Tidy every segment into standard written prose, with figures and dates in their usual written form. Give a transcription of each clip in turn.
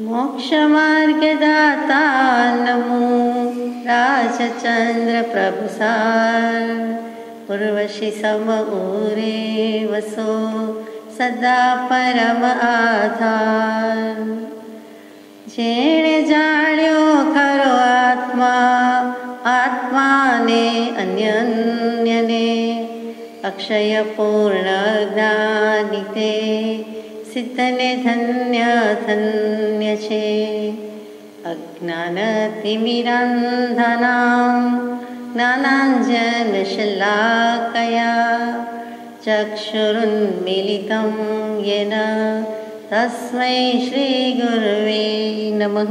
मोक्षमार्गदाता नमो राजचंद्र प्रभुसार उर्वशी सम उरे वसो सदा परम आधार। जेणे जाण्यो खरो आत्मा आत्माने अन्यन्यने अक्षय पूर्ण ज्ञानिते सिद्धने धन्य धन्य छे। अज्ञानतिमिरान्धनां ज्ञानाञ्जनशलाकया चक्षुरुन्मीलितं येन तस्मै श्रीगुरुवे नमः।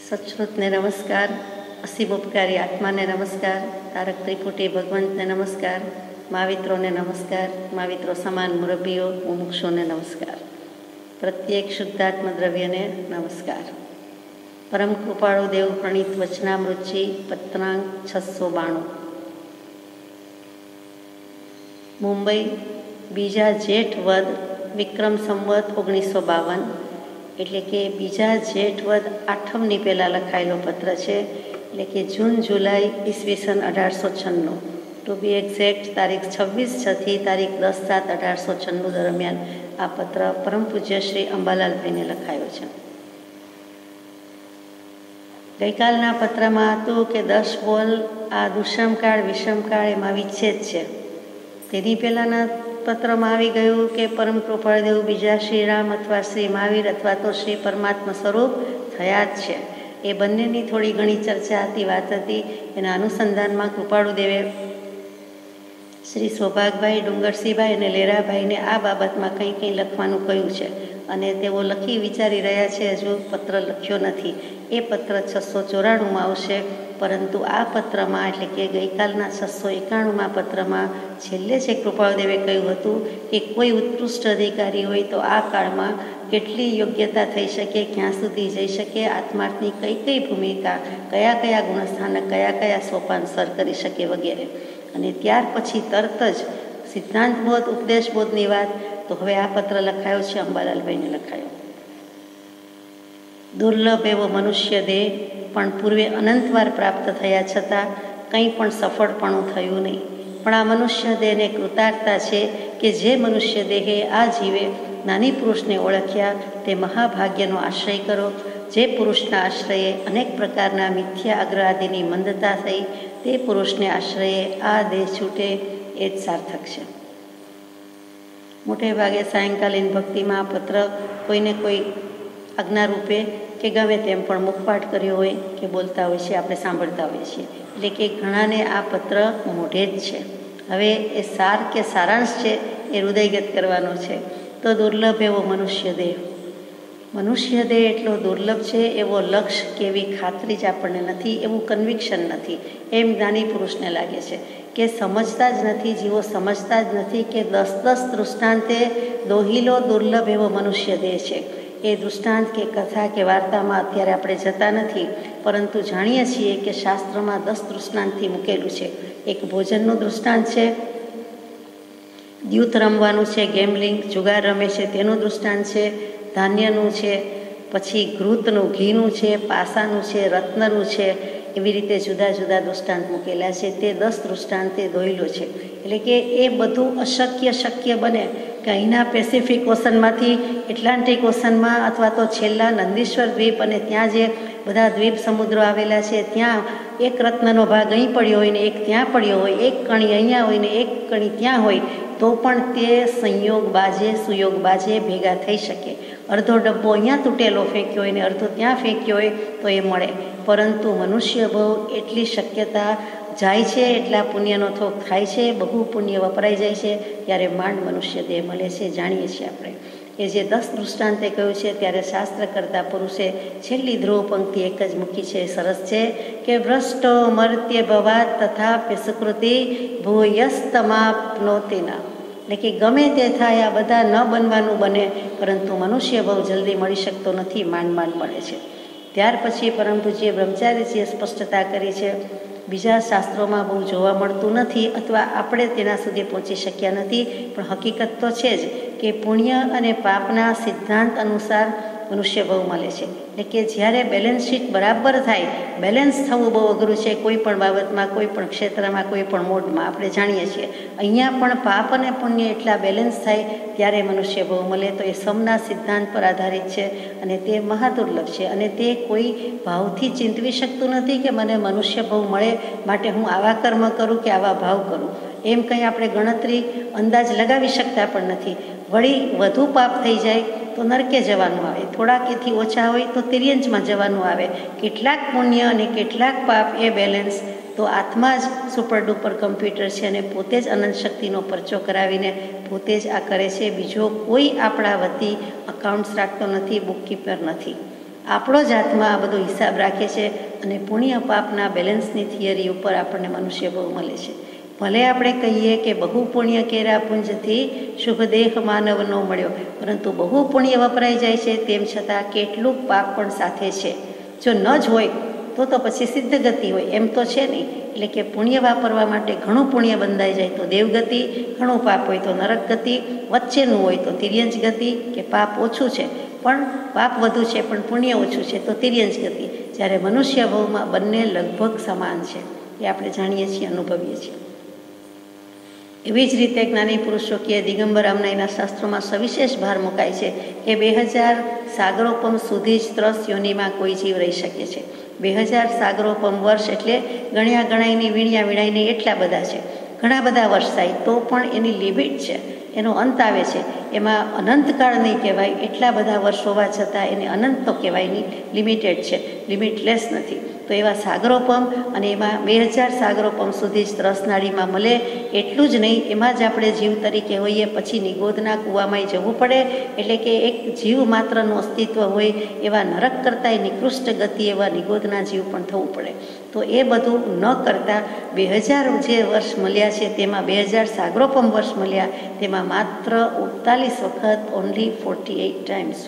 सचरुत ने नमस्कार, असीमोपकारी आत्मा ने नमस्कार, तारक त्रिपुटी भगवंत ने नमस्कार, महावित्रों ने नमस्कार, महावित्रों समान मुरब्बीओ मुमुक्षों ने नमस्कार, प्रत्येक शुद्धात्म द्रव्य ने नमस्कार। परम कृपाळु देव प्रणीत वचनामृतजी पत्रांक 692 मुंबई बीजा जेठ वद विक्रम संवत 1952 એટલે કે બીજા જેઠ વદ આઠમની પહેલાં લખાયેલો પત્ર છે, એટલે કે જૂન જુલાઈ ઈસવીસન 1896 ટુ બી એક્ઝેક્ટ તારીખ 26/6 થી તારીખ 10/7/1896 દરમિયાન આ પત્ર પરમ પૂજ્ય શ્રી અંબાલાલભાઈને લખાયો છે. ગઈકાલના પત્રમાં હતું કે 10 બોલ આ દુષ્મકાળ વિષમકાળ એમાં વિચ્છેદ છે. તેની પહેલાંના પત્રમાં આવી ગયું કે પરમ કૃપાળદેવ બીજા શ્રી રામ અથવા શ્રી મહાવીર અથવા તો શ્રી પરમાત્મા સ્વરૂપ થયા જ છે. એ બંનેની થોડી ઘણી ચર્ચા હતી, વાત હતી. એના અનુસંધાનમાં કૃપાળુદેવે શ્રી સૌભાગભાઈ, ડુંગરસિંહભાઈ અને લેરાભાઈને આ બાબતમાં કંઈ કંઈ લખવાનું કહ્યું છે અને તેઓ લખી વિચારી રહ્યા છે. હજુ પત્ર લખ્યો નથી. એ પત્ર 694માં આવશે, પરંતુ આ પત્રમાં એટલે કે ગઈકાલના 691માં પત્રમાં છેલ્લે છે કૃપાળદેવે કહ્યું હતું કે કોઈ ઉત્કૃષ્ટ અધિકારી હોય તો આ કાળમાં કેટલી યોગ્યતા થઈ શકે, ક્યાં સુધી જઈ શકે, આત્માર્થની કઈ કઈ ભૂમિકા, કયા કયા ગુણસ્થાનક, કયા કયા સોપાન સર કરી શકે વગેરે. અને ત્યાર પછી તરત જ સિદ્ધાંતબોધ ઉપદેશબોધની વાત. તો હવે આ પત્ર લખાયો છે, અંબાલાલભાઈને લખાયો. દુર્લભ એવો મનુષ્ય દેહ પણ પૂર્વે અનંતવાર પ્રાપ્ત થયા છતાં કંઈ પણ સફળપણું થયું નહીં. પણ આ મનુષ્ય દેહને કૃતાર્થતા છે કે જે મનુષ્ય દેહે આ જીવે નાની પુરુષને ઓળખ્યા તે મહાભાગ્યનો આશ્રય કરો. જે પુરુષના આશ્રયે અનેક પ્રકારના મિથ્યા અગ્ર આદિની મંદતા થઈ તે પુરુષને આશ્રયે આ દેહ છૂટે એ જ સાર્થક છે. મોટે ભાગે સાયંકાલીન ભક્તિમાં આ પત્ર કોઈને કોઈ આજ્ઞારૂપે કે ગમે તેમ પણ મુખપાઠ કર્યો હોય કે બોલતા હોય છે, આપણે સાંભળતા હોઈએ છીએ. એટલે કે ઘણાને આ પત્ર મોઢે જ છે. હવે એ સાર કે સારાંશ છે એ હૃદયગત કરવાનો છે. તો દુર્લભ એવો મનુષ્ય દેહ એટલો દુર્લભ છે એવો લક્ષ્ય કે એવી ખાતરી જ આપણને નથી, એવું કન્વિક્શન નથી. એમ જ્ઞાની પુરુષને લાગે છે કે સમજતા જ નથી, જીવો સમજતા જ નથી કે 10 દૃષ્ટાંતે દોહિલો દુર્લભ એવો મનુષ્ય દેહ છે. એ દૃષ્ટાંત કે કથા કે વાર્તામાં અત્યારે આપણે જતા નથી, પરંતુ જાણીએ છીએ કે શાસ્ત્રમાં 10 દૃષ્ટાંતથી મૂકેલું છે. એક ભોજનનું દૃષ્ટાંત છે, દ્યુત રમવાનું છે, ગેમલિંગ જુગાર રમે છે તેનું દૃષ્ટાંત છે, ધાન્યનું છે, પછી ઘૃતનું ઘીનું છે, પાસાનું છે, રત્નનું છે. એવી રીતે જુદા જુદા દૃષ્ટાંત મૂકેલા છે. તે 10 દૃષ્ટાંતે દોયલો છે. એટલે કે એ બધું અશક્ય શક્ય બને કે અહીંના પેસિફિક ઓશનમાંથી એટલાન્ટિક ઓશનમાં અથવા તો છેલ્લા નંદીશ્વર દ્વીપ અને ત્યાં જે બધા દ્વીપ સમુદ્રો આવેલા છે ત્યાં એક રત્નનો ભાગ અહીં પડ્યો હોય ને એક ત્યાં પડ્યો હોય, એક કણી અહીંયા હોય ને એક કણી ત્યાં હોય, તો પણ તે સંયોગ બાજે સુયોગ બાજે ભેગા થઈ શકે. અડધો ડબ્બો અહીંયા તૂટેલો ફેંક્યો હોય ને અડધો ત્યાં ફેંક્યો હોય તો એ મળે. પરંતુ મનુષ્ય બહુ એટલી શક્યતા જાય છે, એટલા પુણ્યનો થોક થાય છે, બહુ પુણ્ય વપરાઈ જાય છે, ત્યારે માંડ મનુષ્ય દેહ મળે છે. જાણીએ છીએ આપણે એ જે 10 દૃષ્ટાંતે કહ્યું છે ત્યારે શાસ્ત્ર કરતા પુરુષે છેલ્લી ધ્રુવ પંક્તિ એક જ મૂકી છે. સરસ છે કે ભ્રષ્ટો મર્ત્ય ભવાત તથાપ્ય સુકૃતિ ભૂયસ્તમાપનોતિના. એટલે કે ગમે તે થાય આ બધા ન બનવાનું બને, પરંતુ મનુષ્ય બહુ જલ્દી મળી શકતો નથી, માંડ મળે છે. ત્યાર પછી પરમ પૂજ્ય બ્રહ્મચારીજીએ સ્પષ્ટતા કરી છે, બીજા શાસ્ત્રોમાં બહુ જોવા મળતું નથી અથવા આપણે તેના સુધી પહોંચી શક્યા નથી, પણ હકીકત તો છે જ કે પુણ્ય અને પાપના સિદ્ધાંત અનુસાર મનુષ્ય ભવ મળે છે. એટલે કે જ્યારે બેલેન્સ શીટ બરાબર થાય, બેલેન્સ થવું બહુ અઘરું છે કોઈ પણ બાબતમાં, કોઈ પણ ક્ષેત્રમાં, કોઈ પણ મોડમાં, આપણે જાણીએ છીએ. અહીંયા પણ પાપ અને પુણ્ય એટલા બેલેન્સ થાય ત્યારે મનુષ્ય ભવ મળે. તો એ સમના સિદ્ધાંત પર આધારિત છે અને તે મહાદુર્લભ છે અને તે કોઈ ભાવથી ચિંતવી શકતું નથી કે મને મનુષ્ય ભવ મળે માટે હું આવા કર્મ કરું કે આવા ભાવ કરું. એમ કંઈ આપણે ગણતરી અંદાજ લગાવી શકતા પણ નથી. વળી વધુ પાપ થઈ જાય તો નરકે જવાનું આવે, થોડાક એથી ઓછા હોય તો તિર્યંજમાં જવાનું આવે. કેટલાક પુણ્ય અને કેટલાક પાપ એ બેલેન્સ તો આત્મા જ સુપર ડુપર કમ્પ્યુટર છે અને પોતે જ અનંત શક્તિનો પરચો કરાવીને પોતે જ આ કરે છે. બીજો કોઈ આપણા વતી અકાઉન્ટ્સ રાખતો નથી, બુકકીપર નથી. આપણો જ આત્મા આ બધો હિસાબ રાખે છે અને પુણ્ય પાપના બેલેન્સની થિયરી ઉપર આપણને મનુષ્ય ભવ મળે છે. ભલે આપણે કહીએ કે બહુ પુણ્ય કેરા પુંજથી શુભ દેહ માનવનો મળ્યો, પરંતુ બહુ પુણ્ય વપરાઈ જાય છે તેમ છતાં કેટલુંક પાપ પણ સાથે છે. જો ન જ હોય તો પછી સિદ્ધ ગતિ હોય, એમ તો છે નહીં. એટલે કે પુણ્ય વાપરવા માટે ઘણું પુણ્ય બંધાઈ જાય તો દેવગતિ, ઘણું પાપ હોય તો નરક ગતિ, વચ્ચેનું હોય તો તિર્યંજ ગતિ, કે પાપ ઓછું છે પણ પાપ વધુ છે પણ પુણ્ય ઓછું છે તો તિર્યંજ ગતિ. જ્યારે મનુષ્ય ભવમાં બંને લગભગ સમાન છે, એ આપણે જાણીએ છીએ, અનુભવીએ છીએ. એવી જ રીતે જ્ઞાની પુરુષો કે દિગંબર આમનાઈના શાસ્ત્રોમાં સવિશેષ ભાર મુકાય છે કે 2000 સાગરોપમ સુધી જ ત્રસ યોનિમાં કોઈ જીવ રહી શકે છે. 2000 સાગરોપમ વર્ષ એટલે ગણ્યા ગણાયની વીણ્યા વીણાયની એટલા બધા છે. ઘણા બધા વર્ષ થાય તો પણ એની લિમિટ છે, એનો અંત આવે છે. એમાં અનંતકાળ નહીં કહેવાય, એટલા બધા વર્ષ હોવા છતાં એને અનંત તો કહેવાય નહીં, લિમિટેડ છે, લિમિટલેસ નથી. તો એવા સાગરોપમ, અને એમાં 2000 સાગરોપમ સુધી જ ત્રસનાળીમાં મળે. એટલું જ નહીં, એમાં જ આપણે જીવ તરીકે હોઈએ પછી નિગોદના કૂવામાંય જવું પડે. એટલે કે એક જીવ માત્રનું અસ્તિત્વ હોય એવા નરક કરતાંય નિકૃષ્ટ ગતિ એવા નિગોદના જીવ પણ થવું પડે. તો એ બધું ન કરતાં 2000 જે વર્ષ મળ્યા છે તેમાં 2000 સાગરોપમ વર્ષ મળ્યા, તેમાં માત્ર 48 વખત, ઓનલી 48 ટાઈમ્સ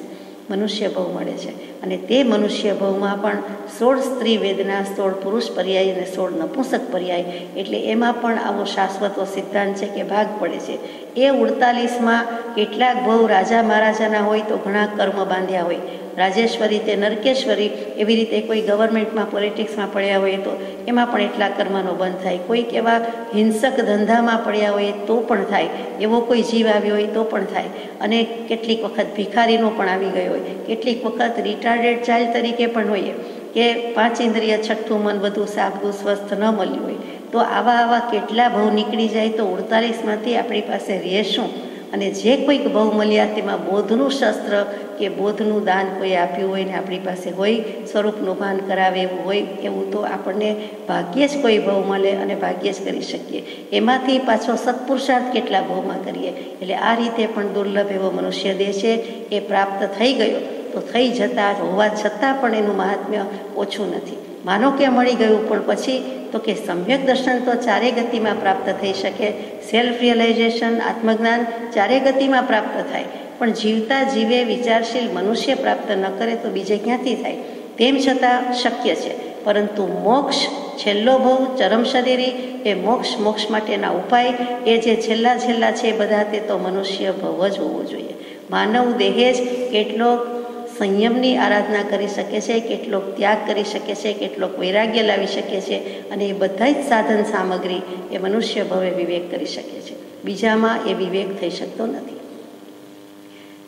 મનુષ્ય ભવ મળે છે. અને તે મનુષ્ય ભવમાં પણ 16 સ્ત્રી વેદના, 16 પુરુષ પર્યાય અને 16 નપુંસક પર્યાય. એટલે એમાં પણ આવો શાશ્વતો સિદ્ધાંત છે કે ભાગ પડે છે. એ 48માં કેટલાક ભવ રાજા મહારાજાના હોય તો ઘણા કર્મ બાંધ્યા હોય, રાજેશ્વરી તે નરકેશ્વરી, એવી રીતે કોઈ ગવર્મેન્ટમાં પોલિટિક્સમાં પડ્યા હોય તો એમાં પણ એટલા કર્મનો બંધ થાય. કોઈક એવા હિંસક ધંધામાં પડ્યા હોય તો પણ થાય, એવો કોઈ જીવ આવ્યો હોય તો પણ થાય. અને કેટલીક વખત ભિખારીનો પણ આવી ગયો હોય, કેટલીક વખત રિટાર્ડેડ ચાઇલ્ડ તરીકે પણ હોઈએ, કે 5 ઇન્દ્રિય છઠ્ઠું મન બધું સાબદું સ્વસ્થ ન મળ્યું હોય. તો આવા કેટલા ભવ નીકળી જાય તો 48માંથી આપણી પાસે રહે શું? અને જે કોઈક ભવ મળ્યા તેમાં બોધનું શસ્ત્ર કે બોધનું દાન કોઈ આપ્યું હોય ને આપણી પાસે હોય, સ્વરૂપનું ભાન કરાવે એવું હોય, એવું તો આપણને ભાગ્યે જ કોઈ ભવ મળે અને ભાગ્યે જ કરી શકીએ. એમાંથી પાછો સત્પુરુષાર્થ કેટલા ભવમાં કરીએ. એટલે આ રીતે પણ દુર્લભ એવો મનુષ્ય દેહ છે. એ પ્રાપ્ત થઈ ગયો તો થઈ જતા હોવા છતાં પણ એનું મહાત્મ્ય ઓછું નથી. માનો કે મળી ગયું પણ પછી તો કે સમ્યક દર્શન તો ચારે ગતિમાં પ્રાપ્ત થઈ શકે, સેલ્ફ રિયલાઇઝેશન, આત્મજ્ઞાન ચારે ગતિમાં પ્રાપ્ત થાય. પણ જીવતા જીવે વિચારશીલ મનુષ્ય પ્રાપ્ત ન કરે તો બીજે ક્યાંથી થાય? તેમ છતાં શક્ય છે. પરંતુ મોક્ષ, છેલ્લો ભવ, ચરમ શરીરી, એ મોક્ષ માટેના ઉપાય, એ જે છેલ્લા છે બધા, તે તો મનુષ્ય ભવ જ હોવો જોઈએ. માનવ દેહે જ કેટલોક સંયમની આરાધના કરી શકે છે, કેટલોક ત્યાગ કરી શકે છે, કેટલોક વૈરાગ્ય લાવી શકે છે. અને એ બધા જ સાધન સામગ્રી એ મનુષ્ય ભવે વિવેક કરી શકે છે. બીજામાં એ વિવેક થઈ શકતો નથી.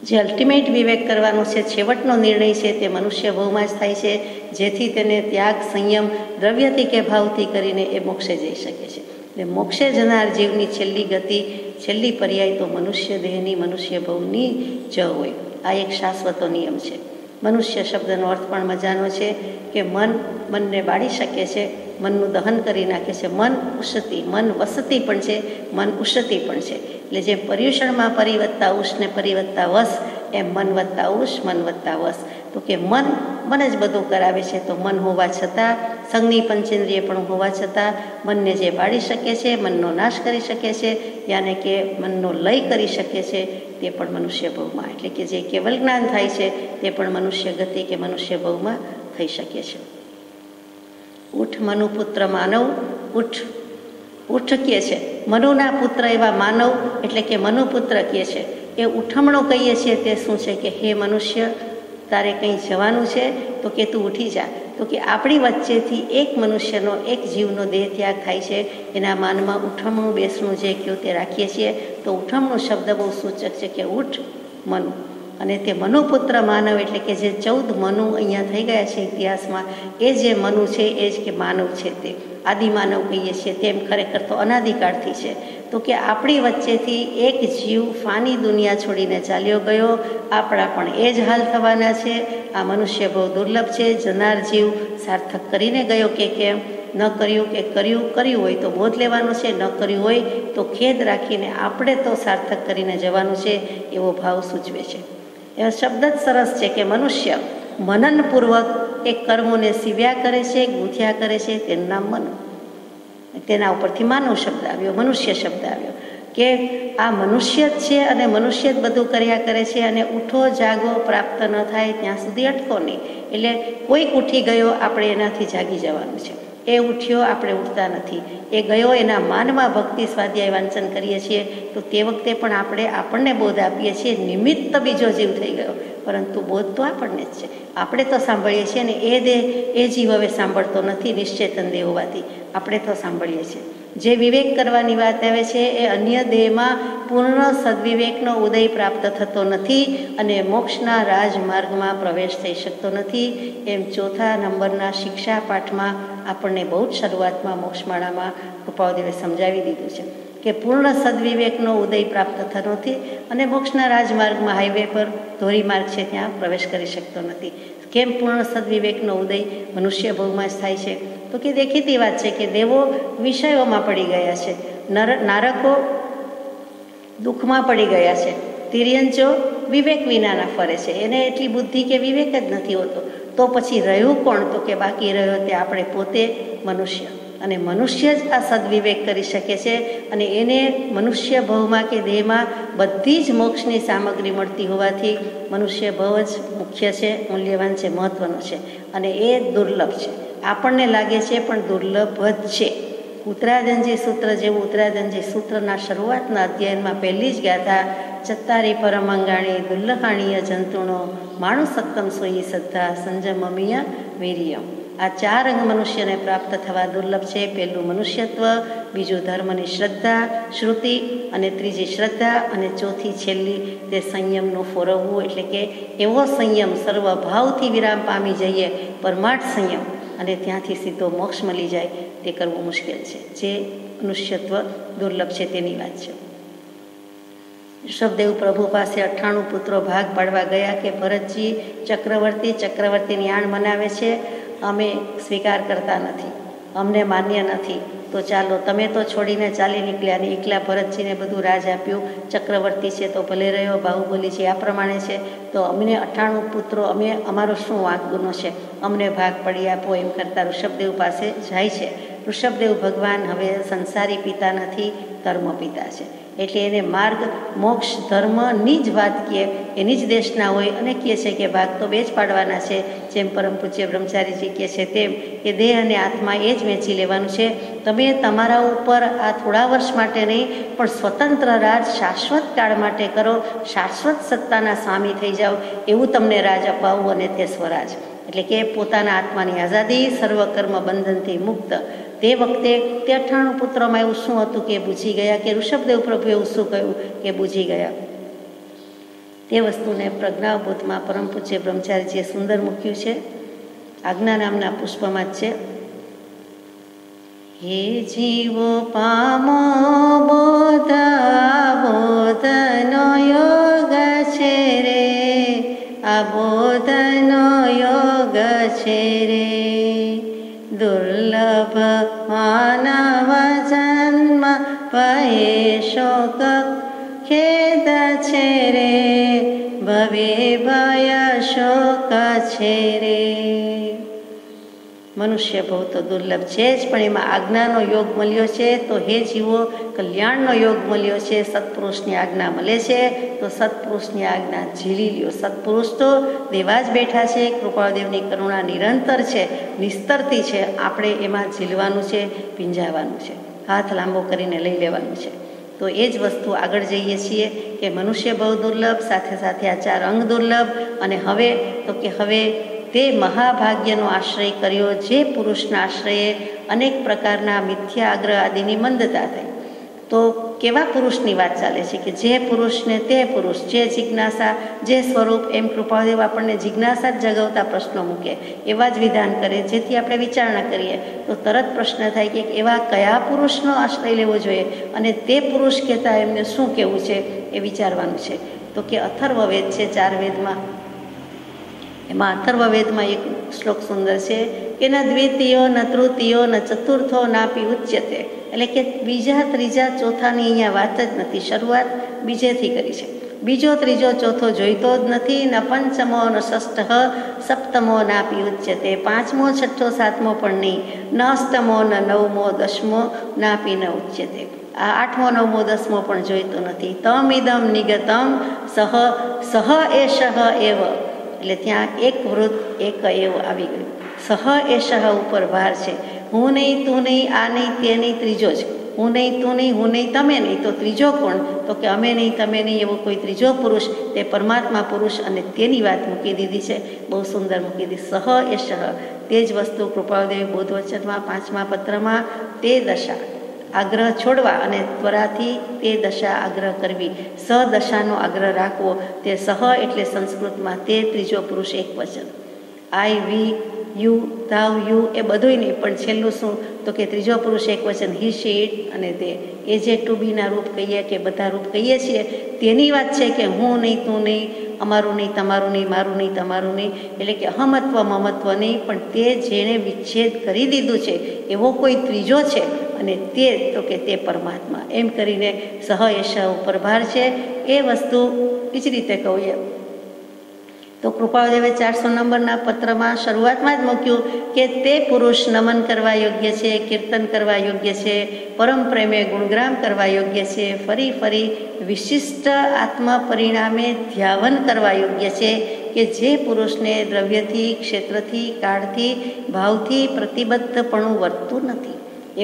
જે અલ્ટિમેટ વિવેક કરવાનો છે, છેવટનો નિર્ણય છે, તે મનુષ્ય ભવમાં જ થાય છે. જેથી તેને ત્યાગ, સંયમ, દ્રવ્યથી કે ભાવથી કરીને એ મોક્ષે જઈ શકે છે. એટલે મોક્ષે જનાર જીવની છેલ્લી ગતિ, છેલ્લી પર્યાય તો મનુષ્ય દેહની, મનુષ્ય ભવની જ હોય. આ એક શાશ્વતો નિયમ છે. મનુષ્ય શબ્દનો અર્થ પણ મજાનો છે કે મનને બાળી શકે છે, મનનું દહન કરી નાખે છે. મન ઉષતી, મન વસતી પણ છે, મન ઉષતી પણ છે. એટલે જે પર્યુષણમાં પરિવત્તા ઉષ ને પરિવત્તા વસ, એમ મન વત્તા ઉષ, મન વત્તા વસ. તો કે મન જ બધું કરાવે છે. તો મન હોવા છતાં, સંગની પંચેન્દ્રિય પણ હોવા છતાં, મનને જે બાળી શકે છે, મનનો નાશ કરી શકે છે, યાને કે મનનો લય કરી શકે છે, તે પણ મનુષ્ય ભવમાં, એટલે કે જે કેવલ જ્ઞાન થાય છે તે પણ મનુષ્ય ગતિ કે મનુષ્ય ભવમાં થઈ શકે છે. ઉઠ મનુપુત્ર માનવ, ઉઠ કહે છે મનુના પુત્ર એવા માનવ એટલે કે મનુપુત્ર કહે છે એ ઉઠમણું કહીએ છીએ તે શું છે કે હે મનુષ્ય, તારે કંઈ જવાનું છે તો કે તું ઉઠી જા. તો કે આપણી વચ્ચેથી એક મનુષ્યનો, એક જીવનો દેહ ત્યાગ થાય છે, એના માનમાં ઉઠમણું બેસણું જે કહ્યું તે રાખીએ છીએ. તો ઉઠમણું શબ્દ બહુ સૂચક છે કે ઉઠ મનુ. અને તે મનુપુત્ર માનવ એટલે કે જે 14 મનુ અહીંયા થઈ ગયા છે ઇતિહાસમાં, એ જે મનુ છે એ જ કે માનવ છે, તે આદિમાનવ કહીએ છીએ. તેમ ખરેખર તો અનાદિકાળથી છે. તો કે આપણી વચ્ચેથી એક જીવ ફાની દુનિયા છોડીને ચાલ્યો ગયો. આપણા પણ એ જ હાલ થવાના છે. આ મનુષ્ય બહુ દુર્લભ છે. જનાર જીવ સાર્થક કરીને ગયો કે કેમ, ન કર્યું કે કર્યું હોય તો બોધ લેવાનો છે, ન કર્યું હોય તો ખેદ રાખીને આપણે તો સાર્થક કરીને જવાનું છે, એવો ભાવ સૂચવે છે. એ શબ્દ જ સરસ છે કે મનુષ્ય મનનપૂર્વક એ કર્મોને સીવ્યા કરે છે, ગૂંથ્યા કરે છે, તેનું નામ મનુ. તેના ઉપરથી માનવ શબ્દ આવ્યો, મનુષ્ય શબ્દ આવ્યો કે આ મનુષ્ય જ છે અને મનુષ્ય જ બધું કર્યા કરે છે. અને ઉઠો જાગો પ્રાપ્ત ન થાય ત્યાં સુધી અટકો નહીં. એટલે કોઈક ઉઠી ગયો, આપણે એનાથી જાગી જવાનું છે. એ ઉઠ્યો, આપણે ઉઠતા નથી. એ ગયો, એના માનમાં ભક્તિ સ્વાધ્યાય વાંચન કરીએ છીએ તો તે વખતે પણ આપણને બોધ આપીએ છીએ. નિમિત્ત બીજો જીવ થઈ ગયો, પરંતુ બોધ તો આપણને જ છે. આપણે તો સાંભળીએ છીએ ને એ દેહ, એ જીવ હવે સાંભળતો નથી. નિશ્ચેતન દેહ હોવાથી આપણે તો સાંભળીએ છીએ. જે વિવેક કરવાની વાત આવે છે એ અન્ય દેહમાં પૂર્ણ સદવિવેકનો ઉદય પ્રાપ્ત થતો નથી અને મોક્ષના રાજમાર્ગમાં પ્રવેશ થઈ શકતો નથી. એમ 4થા નંબરના શિક્ષા પાઠમાં આપણને બહુ જ શરૂઆતમાં મોક્ષમાળામાં કૃપાળદેવે સમજાવી દીધું છે કે પૂર્ણ સદવિવેકનો ઉદય પ્રાપ્ત થતો નથી અને મોક્ષના રાજમાર્ગમાં, હાઈવે પર ધોરીમાર્ગ છે ત્યાં પ્રવેશ કરી શકતો નથી. કેમ પૂર્ણ સદવિવેકનો ઉદય મનુષ્ય ભોગમાં જ થાય છે? તો કે દેખીતી વાત છે કે દેવો વિષયોમાં પડી ગયા છે, નારકો દુઃખમાં પડી ગયા છે, તિર્યંચો વિવેક વિનાના ફરે છે. એને એટલી બુદ્ધિ કે વિવેક જ નથી હોતો. તો પછી રહ્યું કોણ? તો કે બાકી રહ્યો તે આપણે પોતે મનુષ્ય. અને મનુષ્ય જ આ સદવિવેક કરી શકે છે અને એને મનુષ્ય ભવમાં કે દેહમાં બધી જ મોક્ષની સામગ્રી મળતી હોવાથી મનુષ્ય ભવ જ મુખ્ય છે, મૂલ્યવાન છે, મહત્વનો છે અને એ દુર્લભ છે. આપણને લાગે છે પણ દુર્લભ જ છે. ઉત્તરાધનજી સૂત્ર જેવું, ઉત્તરાધનજી સૂત્રના શરૂઆતના અધ્યયનમાં પહેલી જ ગાથા, ચત્તારી પરમાંગાણી દુર્લભાણીય જંતુણો માણુ સત્તમ સોઈ શ્રદ્ધા સંજમમીય વીર્યમ. આ 4 અંગ મનુષ્યને પ્રાપ્ત થવા દુર્લભ છે. પહેલું મનુષ્યત્વ, બીજું ધર્મની શ્રદ્ધા, શ્રુતિ અને ત્રીજી શ્રદ્ધા અને ચોથી છેલ્લી તે સંયમનું ફોરવવું. એટલે કે એવો સંયમ સર્વભાવથી વિરામ પામી જઈએ, પરમાર્થ સંયમ, અને ત્યાંથી સીધો મોક્ષ મળી જાય તે કરવું મુશ્કેલ છે. જે મનુષ્યત્વ દુર્લભ છે તેની વાત છે. ઋષભદેવ પ્રભુ પાસે 98 પુત્રો ભાગ પાડવા ગયા કે ભરતજી ચક્રવર્તીની આણ મનાવે છે, અમે સ્વીકાર કરતા નથી, અમને માન્ય નથી, તો ચાલો તમે તો છોડીને ચાલી નીકળ્યા ને એકલા ભરતજીને બધું રાજ આપ્યું. ચક્રવર્તી છે તો ભલે રહ્યો, બાહુબલી છે આ પ્રમાણે છે, તો અમને 98 પુત્રો, અમારો શું વાંક ગુનો છે, અમને ભાગ પડી આપો એમ કરતા ઋષભદેવ પાસે જાય છે. ઋષભદેવ ભગવાન હવે સંસારી પિતા નથી, ધર્મ પિતા છે. એટલે એને માર્ગ, મોક્ષ, ધર્મની જ વાત કહે, એની જ દેશના હોય અને કહે છે કે ભાગ તો 2 જ પાડવાના છે. જેમ પરમ પૂજ્ય બ્રહ્મચારીજી કહે છે તેમ કે દેહ અને આત્મા એ જ વહેંચી લેવાનું છે. તમે તમારા ઉપર આ થોડા વર્ષ માટે નહીં પણ સ્વતંત્ર રાજ શાશ્વત કાળ માટે કરો, શાશ્વત સત્તાના સ્વામી થઈ જાઓ, એવું તમને રાજ અપાવવું અને તે સ્વરાજ. એટલે કે પોતાના આત્માની આઝાદી, સર્વકર્મ બંધનથી મુક્ત. તે વખતે તે 98 પુત્રોમાં એવું શું હતું કે બૂઝી ગયા, કે ઋષભદેવ પ્રભુ એવું શું કહ્યું કે બૂઝી ગયા? તે વસ્તુને પ્રજ્ઞાબોધમાં પરમ પૂજ્ય બ્રહ્મચારીજીએ સુંદર મૂક્યું છે. આજ્ઞા નામના પુષ્પમાં જ છે. હે જીવો પામો બોધ, બોધનો યોગ છે રે, આ બોધનો યોગ છે રે. દુર્લભ માનવ જન્મ ભયે શોક ખેદ છે રે, ભવે ભય શોક છે રે. મનુષ્ય ભવ તો દુર્લભ છે જ, પણ એમાં આજ્ઞાનો યોગ મળ્યો છે. તો હે જીવો, કલ્યાણનો યોગ મળ્યો છે, સત્પુરુષની આજ્ઞા મળે છે, તો સત્પુરુષની આજ્ઞા ઝીલી લ્યો. સત્પુરુષ તો દેવા જ બેઠા છે, કૃપાળદેવની કરુણા નિરંતર છે, નિસ્તરતી છે. આપણે એમાં ઝીલવાનું છે, પીંજાવાનું છે. હાથ લાંબો કરીને લઈ લેવાનું છે. તો એ જ વસ્તુ આગળ જઈએ છીએ કે મનુષ્ય બહુ દુર્લભ, સાથે સાથે આ 4 અંગ દુર્લભ, અને હવે તો કે હવે તે મહાભાગ્યનો આશ્રય કર્યો જે પુરુષના આશ્રયે અનેક પ્રકારના મિથ્યા આગ્રહ આદિની મંદતા થઈ. તો કેવા પુરુષની વાત ચાલે છે કે જે પુરુષને તે પુરુષ, જે જિજ્ઞાસા, જે સ્વરૂપ, એમ કૃપાદેવ આપણને જિજ્ઞાસા જ જગાવતા પ્રશ્નો મૂકે, એવા જ વિધાન કરે જેથી આપણે વિચારણા કરીએ તો તરત પ્રશ્ન થાય કે એવા કયા પુરુષનો આશ્રય લેવો જોઈએ અને તે પુરુષ કહેતા એમને શું કહેવું છે એ વિચારવાનું છે. તો કે અથર્વવેદ છે 4 વેદમાં, એમાં અથર્વવેદમાં એક શ્લોક સુંદર છે કે ન દ્વિતીયો ન તૃતીયો ન ચતુર્થો નાપી ઉચ્યતે, એટલે કે બીજા, ત્રીજા, ચોથાની અહીંયા વાત જ નથી. શરૂઆત બીજેથી કરી છે. બીજો, ત્રીજો, ચોથો જોઈતો જ નથી. ન પંચમો ન ષષ્ઠ સપ્તમો નાપી ઉચ્યતે, 5મો, 6ઠ્ઠો, 7મો પણ નહીં. ન અષ્ટમો ન નવમો, 10મો નાપી ન ઉચ્યતે, આ 8મો, 9મો, 10મો પણ જોઈતો નથી. તમ ઇદમ નિગતમ સહ એષ એવ, એટલે ત્યાં એક વૃદ્ધ એક એવ આવી ગયું. સહ એષ ઉપર ભાર છે. હું નહીં, તું નહીં, આ નહીં, તે નહીં, ત્રીજો જ. હું નહીં, તું નહીં, હું નહીં, તમે નહીં, તો ત્રીજો કોણ? તો કે અમે નહીં, તમે નહીં, એવો કોઈ ત્રીજો પુરુષ, તે પરમાત્મા પુરુષ, અને તેની વાત મૂકી દીધી છે. બહુ સુંદર મૂકી દીધી. સહ એષ, તે જ વસ્તુ કૃપાળદેવી બોધવચનમાં 5મા પત્રમાં તે દશા આગ્રહ છોડવા અને ત્વરાથી તે દશા આગ્રહ કરવી, સદશાનો આગ્રહ રાખવો. તે સહ એટલે સંસ્કૃતમાં તે ત્રીજો પુરુષ એક વચન. આઈ, વી, યુ, તાવ, યુ એ બધુંય નહીં, પણ છેલ્લું શું? તો કે ત્રીજો પુરુષ એક વચન, હી, શી, ઇટ અને તે. એ જે ટુ બીના રૂપ કહીએ કે બધા રૂપ કહીએ છીએ તેની વાત છે કે હું નહીં, તું નહીં, અમારું નહીં, તમારું નહીં, મારું નહીં, તમારું નહીં, એટલે કે અહમત્વ મમત્વ નહીં, પણ તે જેણે વિચ્છેદ કરી દીધું છે એવો કોઈ ત્રીજો છે, અને તે તો કે તે પરમાત્મા. એમ કરીને સહ એષ ઉપર ભાર છે. એ વસ્તુ બીજી રીતે કહું તો કૃપાળદેવે 400 નંબરના પત્રમાં શરૂઆતમાં જ મૂક્યું કે તે પુરુષ નમન કરવા યોગ્ય છે, કીર્તન કરવા યોગ્ય છે, પરમ પ્રેમે ગુણગ્રામ કરવા યોગ્ય છે, ફરી ફરી વિશિષ્ટ આત્મ પરિણામે ધ્યાવન કરવા યોગ્ય છે, કે જે પુરુષને દ્રવ્યથી, ક્ષેત્રથી, કાળથી, ભાવથી પ્રતિબદ્ધપણું વર્તતું નથી.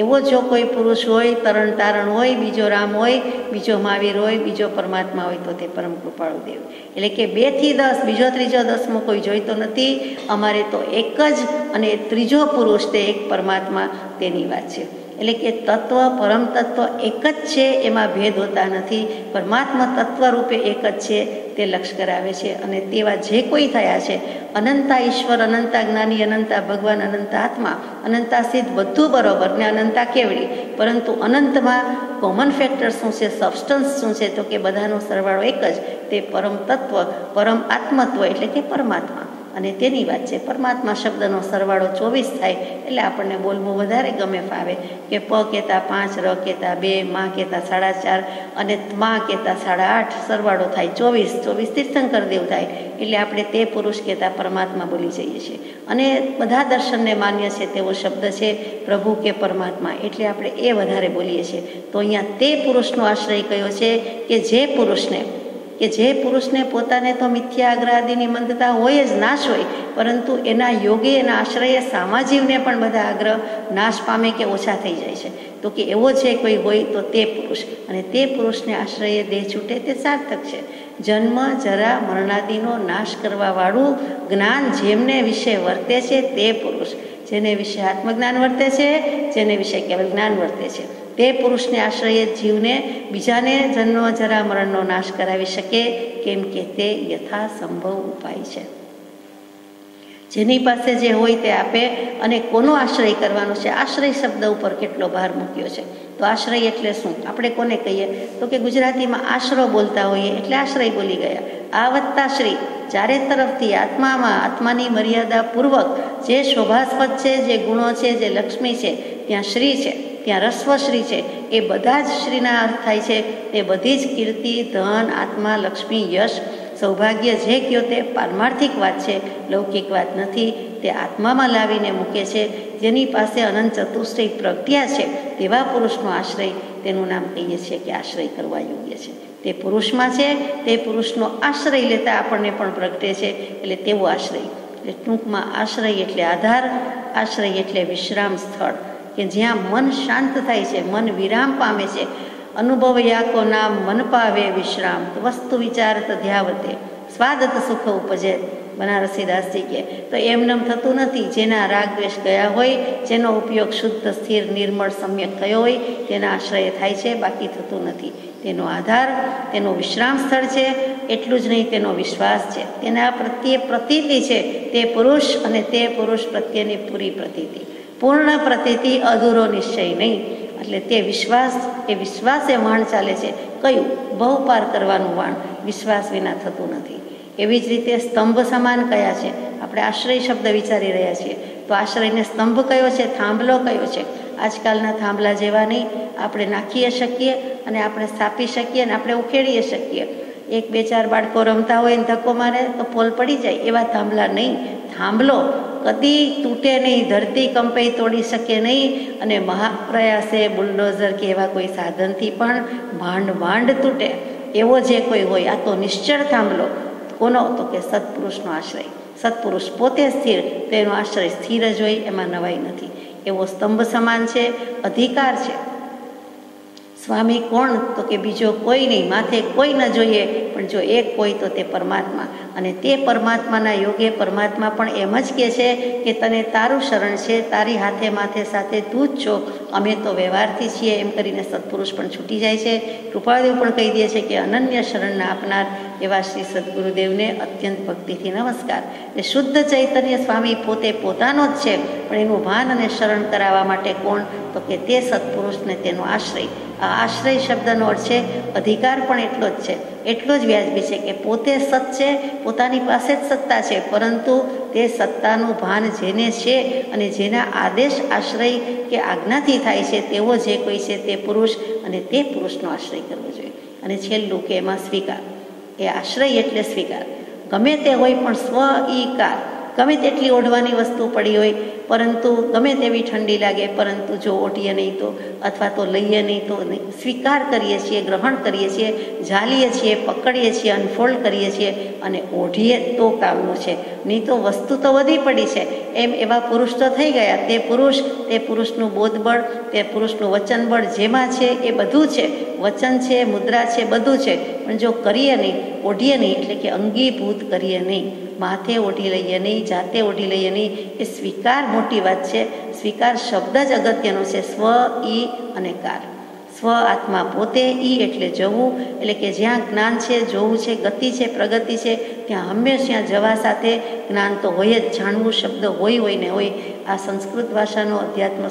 એવો જો કોઈ પુરુષ હોય, તરણ તારણ હોય, બીજો રામ હોય, બીજો મહાવીર હોય, બીજો પરમાત્મા હોય, તો તે પરમ કૃપાળુ દેવ. એટલે કે 2 થી 10, બીજો, ત્રીજો, 10મો કોઈ જોઈતો નથી. અમારે તો એક જ, અને ત્રીજો પુરુષ તે એક પરમાત્મા, તેની વાત છે. એટલે કે તત્વ, પરમ તત્વ એક જ છે, એમાં ભેદ હોતા નથી. પરમાત્મા તત્વ રૂપે એક જ છે, તે લક્ષ કરાવે છે. અને તેવા જે કોઈ થયા છે, અનંતા ઈશ્વર, અનંતા જ્ઞાની, અનંતા ભગવાન, અનંતા આત્મા, અનંતા સિદ્ધ, બધું બરોબર ને અનંતા કેવડી, પરંતુ અનંતમાં કોમન ફેક્ટર શું છે, સબસ્ટન્સ શું છે? તો કે બધાનો સરવાળો એક જ, તે પરમ તત્વ, પરમ આત્મત્વ એટલે કે પરમાત્મા. અને તેની વાત છે. પરમાત્મા શબ્દનો સરવાળો 24 થાય એટલે આપણને બોલવું વધારે ગમે, ફાવે. કે પ કહેતા 5, ર કહેતા 2, મા કહેતા 4.5 અને મા કહેતા 8.5, સરવાળો થાય 24 તીર્થંકર દેવ થાય. એટલે આપણે તે પુરુષ કહેતા પરમાત્મા બોલી જઈએ છીએ. અને બધા દર્શનને માન્ય છે તેવો શબ્દ છે પ્રભુ કે પરમાત્મા, એટલે આપણે એ વધારે બોલીએ છીએ. તો અહીંયા તે પુરુષનો આશ્રય કયો છે કે જે પુરુષને પોતાને તો મિથ્યા આગ્રહાદિની મંદતા હોય જ, નાશ હોય, પરંતુ એના યોગે, એના આશ્રયે સામાજીવને પણ બધા આગ્રહ નાશ પામે કે ઓછા થઈ જાય છે. તો કે એવો છે કોઈ હોય તો તે પુરુષ, અને તે પુરુષને આશ્રયે દેહ છૂટે તે સાર્થક છે. જન્મ, જરા, મરણાદિનો નાશ કરવાવાળું જ્ઞાન જેમને વિશે વર્તે છે તે પુરુષ, જેને વિશે આત્મજ્ઞાન વર્તે છે, જેને વિશે કેવલ જ્ઞાન વર્તે છે, તે પુરુષને આશ્રયે જીવને બીજાને જન્મ, જરા, મરણનો નાશ કરાવી શકે, કેમ કે તે યથાસંભવ ઉપાય છે. જેની પાસે જે હોય તે આપે. અને કોનો આશ્રય કરવાનો છે? આશ્રય શબ્દ ઉપર કેટલો ભાર મૂક્યો છે. તો આશ્રય એટલે શું? આપણે કોને કહીએ? તો કે ગુજરાતીમાં આશરો બોલતા હોઈએ એટલે આશ્રય બોલી ગયા. આ વત્તા શ્રી, ચારે તરફથી આત્મામાં, આત્માની મર્યાદા પૂર્વક જે શોભાસ્પદ છે, જે ગુણો છે, જે લક્ષ્મી છે, ત્યાં શ્રી છે, ત્યાં રસ્વશ્રી છે. એ બધા જ શ્રીના અર્થ થાય છે. એ બધી જ કીર્તિ, ધન, આત્મા, લક્ષ્મી, યશ, સૌભાગ્ય જે કયો તે પારમાર્થિક વાત છે, લૌકિક વાત નથી. તે આત્મામાં લાવીને મૂકે છે. જેની પાસે અનંત ચતુષ્ટય પ્રજ્ઞા છે તેવા પુરુષનો આશ્રય, તેનું નામ કહીએ છીએ કે આશ્રય કરવા યોગ્ય છે. તે પુરુષમાં છે, તે પુરુષનો આશ્રય લેતા આપણને પણ પ્રગટે છે, એટલે તેવો આશ્રય. એટલે ટૂંકમાં આશ્રય એટલે આધાર, આશ્રય એટલે વિશ્રામ સ્થળ. કે જ્યાં મન શાંત થાય છે, મન વિરામ પામે છે. અનુભવ યાકો નામ મન પાવે વિશ્રામ, વસ્તુ વિચાર ધ્યાવતે સ્વાદત સુખ ઉપજે. બનારસી દાસજી કહે તો એમનેમ થતું નથી. જેના રાગ દ્વેષ ગયા હોય, જેનો ઉપયોગ શુદ્ધ સ્થિર નિર્મળ સમ્યક થયો હોય, તેના આશ્રય થાય છે, બાકી થતું નથી. તેનો આધાર તેનો વિશ્રામ સ્થળ છે. એટલું જ નહીં, તેનો વિશ્વાસ છે, તેના પ્રત્યે પ્રતીતિ છે. તે પુરુષ અને તે પુરુષ પ્રત્યેની પૂરી પ્રતીતિ, પૂર્ણ પ્રતીતિ, અધૂરો નિશ્ચય નહીં. એટલે તે વિશ્વાસ, એ વિશ્વાસે વાણ ચાલે છે. કયું? બહુપાર કરવાનું વાણ વિશ્વાસ વિના થતું નથી. એવી જ રીતે સ્તંભ સમાન કયા છે? આપણે આશ્રય શબ્દ વિચારી રહ્યા છીએ, તો આશ્રયને સ્તંભ કયો છે, થાંભલો કયો છે? આજકાલના થાંભલા જેવા નહીં. આપણે નાખી શકીએ અને આપણે સ્થાપી શકીએ અને આપણે ઉખેડી શકીએ. 1, 2, 4 બાળકો રમતા હોય ને ધક્કો મારે તો પોલ પડી જાય, એવા થાંભલા નહીં. થાંભલો કદી તૂટે નહીં, ધરતી કંપે તોડી શકે નહીં, અને મહાપ્રયાસે બુલડોઝર કે એવા કોઈ સાધનથી પણ ભાંડ તૂટે એવો જે કોઈ હોય, આ તો નિશ્ચળ થાંભલો કોનો? તો કે સત્પુરુષનો આશ્રય. સત્પુરુષ પોતે સ્થિર, તેનો આશ્રય સ્થિર જ હોય, એમાં નવાઈ નથી. એવો સ્તંભ સમાન છે, અધિકાર છે. સ્વામી કોણ? તો કે બીજો કોઈ નહીં, માથે કોઈ ન જોઈએ, પણ જો એક કોઈ તો તે પરમાત્મા. અને તે પરમાત્માના યોગે પરમાત્મા પણ એમ જ કહે છે કે તને તારું શરણ છે, તારી હાથે માથે સાથે તું જ છો, અમે તો વ્યવહારથી છીએ. એમ કરીને સત્પુરુષ પણ છૂટી જાય છે. કૃપાદેવ પણ કહી દે છે કે અનન્ય શરણના આપનાર એવા શ્રી સદગુરુદેવને અત્યંત ભક્તિથી નમસ્કાર. એટલે શુદ્ધ ચૈતન્ય સ્વામી પોતે પોતાનો જ છે, પણ એનું ભાન અને શરણ કરાવવા માટે કોણ? તો કે તે સત્પુરુષને તેનો આશ્રય. આ આશ્રય શબ્દનો અર્થ છે અધિકાર, પણ એટલો જ છે, એટલો જ વ્યાજબી છે કે પોતે સત છે, પોતાની પાસે જ સત્તા છે, પરંતુ તે સત્તાનું ભાન જેને છે અને જેના આદેશ આશ્રય કે આજ્ઞાથી થાય છે, તેવો જે કોઈ છે તે પુરુષ, અને તે પુરુષનો આશ્રય કરવો જોઈએ. અને છેલ્લું કે એમાં સ્વીકાર. એ આશ્રય એટલે સ્વીકાર. ગમે તે હોય પણ સ્વ ઈકાર. ગમે તેટલી ઓઢવાની વસ્તુ પડી હોય, પરંતુ ગમે તેવી ઠંડી લાગે, પરંતુ જો ઓઢીએ નહીં તો, અથવા તો લઈએ નહીં તો સ્વીકાર કરીએ છીએ, ગ્રહણ કરીએ છીએ, ઝાલીએ છીએ, પકડીએ છીએ, અનફોલ્ડ કરીએ છીએ અને ઓઢીએ તો કામનું છે. નહીં તો વસ્તુ તો વધી પડી છે. એમ એવા પુરુષ તો થઈ ગયા. તે પુરુષનું બોધબળ, તે પુરુષનું વચનબળ જેમાં છે એ બધું છે. વચન છે, મુદ્રા છે, બધું છે. પણ જો કરીએ નહીં, ઓઢીએ નહીં, એટલે કે અંગીભૂત કરીએ નહીં, માથે ઓઢી લઈએ નહીં, જાતે ઓઢી લઈએ નહીં, એ સ્વીકાર મોટી વાત છે. સ્વીકાર શબ્દ જ અગત્યનો છે. સ્વ, ઈ અને કાર. સ્વ આત્મા પોતે, ઈ એટલે જવું, એટલે કે જ્યાં જ્ઞાન છે, જોવું છે, ગતિ છે, પ્રગતિ છે, ત્યાં હંમેશા જવા સાથે જ્ઞાન તો હોય જ. જાણવું શબ્દ હોય ને હોય. આ સંસ્કૃત ભાષાનો અધ્યાત્મ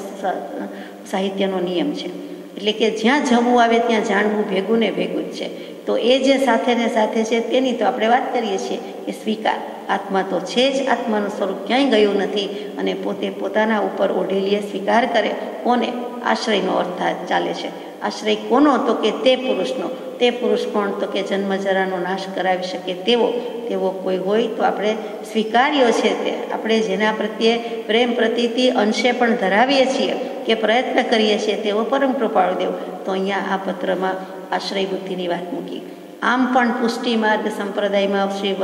સાહિત્યનો નિયમ છે. એટલે કે જ્યાં જવું આવે ત્યાં જાણવું ભેગું ને ભેગું જ છે. તો એ જે સાથે ને સાથે છે તેની તો આપણે વાત કરીએ છીએ કે સ્વીકાર. આત્મા તો છે જ, આત્માનું સ્વરૂપ ક્યાંય ગયું નથી, અને પોતે પોતાના ઉપર ઓઢી લે, સ્વીકાર કરે. કોને? આશ્રયનો અર્થ ચાલે છે. આશ્રય કોનો? તો કે તે પુરુષનો. તે પુરુષ કોણ? તો કે જન્મજરાનો નાશ કરાવી શકે તેવો કોઈ હોય તો આપણે સ્વીકાર્યો છે. તે આપણે જેના પ્રત્યે પ્રેમ પ્રતીતિ અંશે પણ ધરાવીએ છીએ કે પ્રયત્ન કરીએ છીએ, તેવો પરમ કૃપાળુદેવ તો અહીંયા આ પત્રમાં આશ્રય બુદ્ધિની વાત મૂકી. આમ પણ પુષ્ટિ માર્ગ સંપ્રદાયમાં શ્રી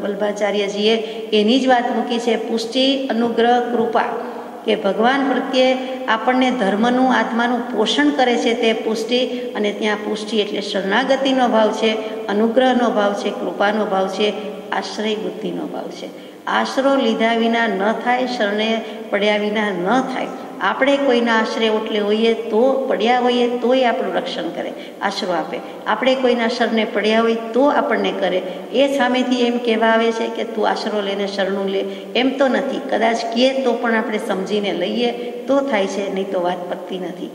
વલ્ભાચાર્યજીએ એની જ વાત મૂકી છે. પુષ્ટિ, અનુગ્રહ, કૃપા, કે ભગવાન પ્રત્યે આપણને ધર્મનું, આત્માનું પોષણ કરે છે તે પુષ્ટિ. અને ત્યાં પુષ્ટિ એટલે શરણાગતિનો ભાવ છે, અનુગ્રહનો ભાવ છે, કૃપાનો ભાવ છે, આશ્રય બુદ્ધિનો ભાવ છે. આશરો લીધા વિના ન થાય, શરણે પડ્યા વિના ન થાય. આપણે કોઈના આશ્રય ઓટલે હોઈએ તો, પડ્યા હોઈએ તોય આપણું રક્ષણ કરે, આશરો આપે. આપણે કોઈના શરણે પડ્યા હોય તો આપણને કરે. એ સામેથી એમ કહેવા આવે છે કે તું આશરો લઈને શરણું લે, એમ તો નથી. કદાચ કહે તો પણ આપણે સમજીને લઈએ તો થાય છે, નહીં તો વાત પતતી નથી.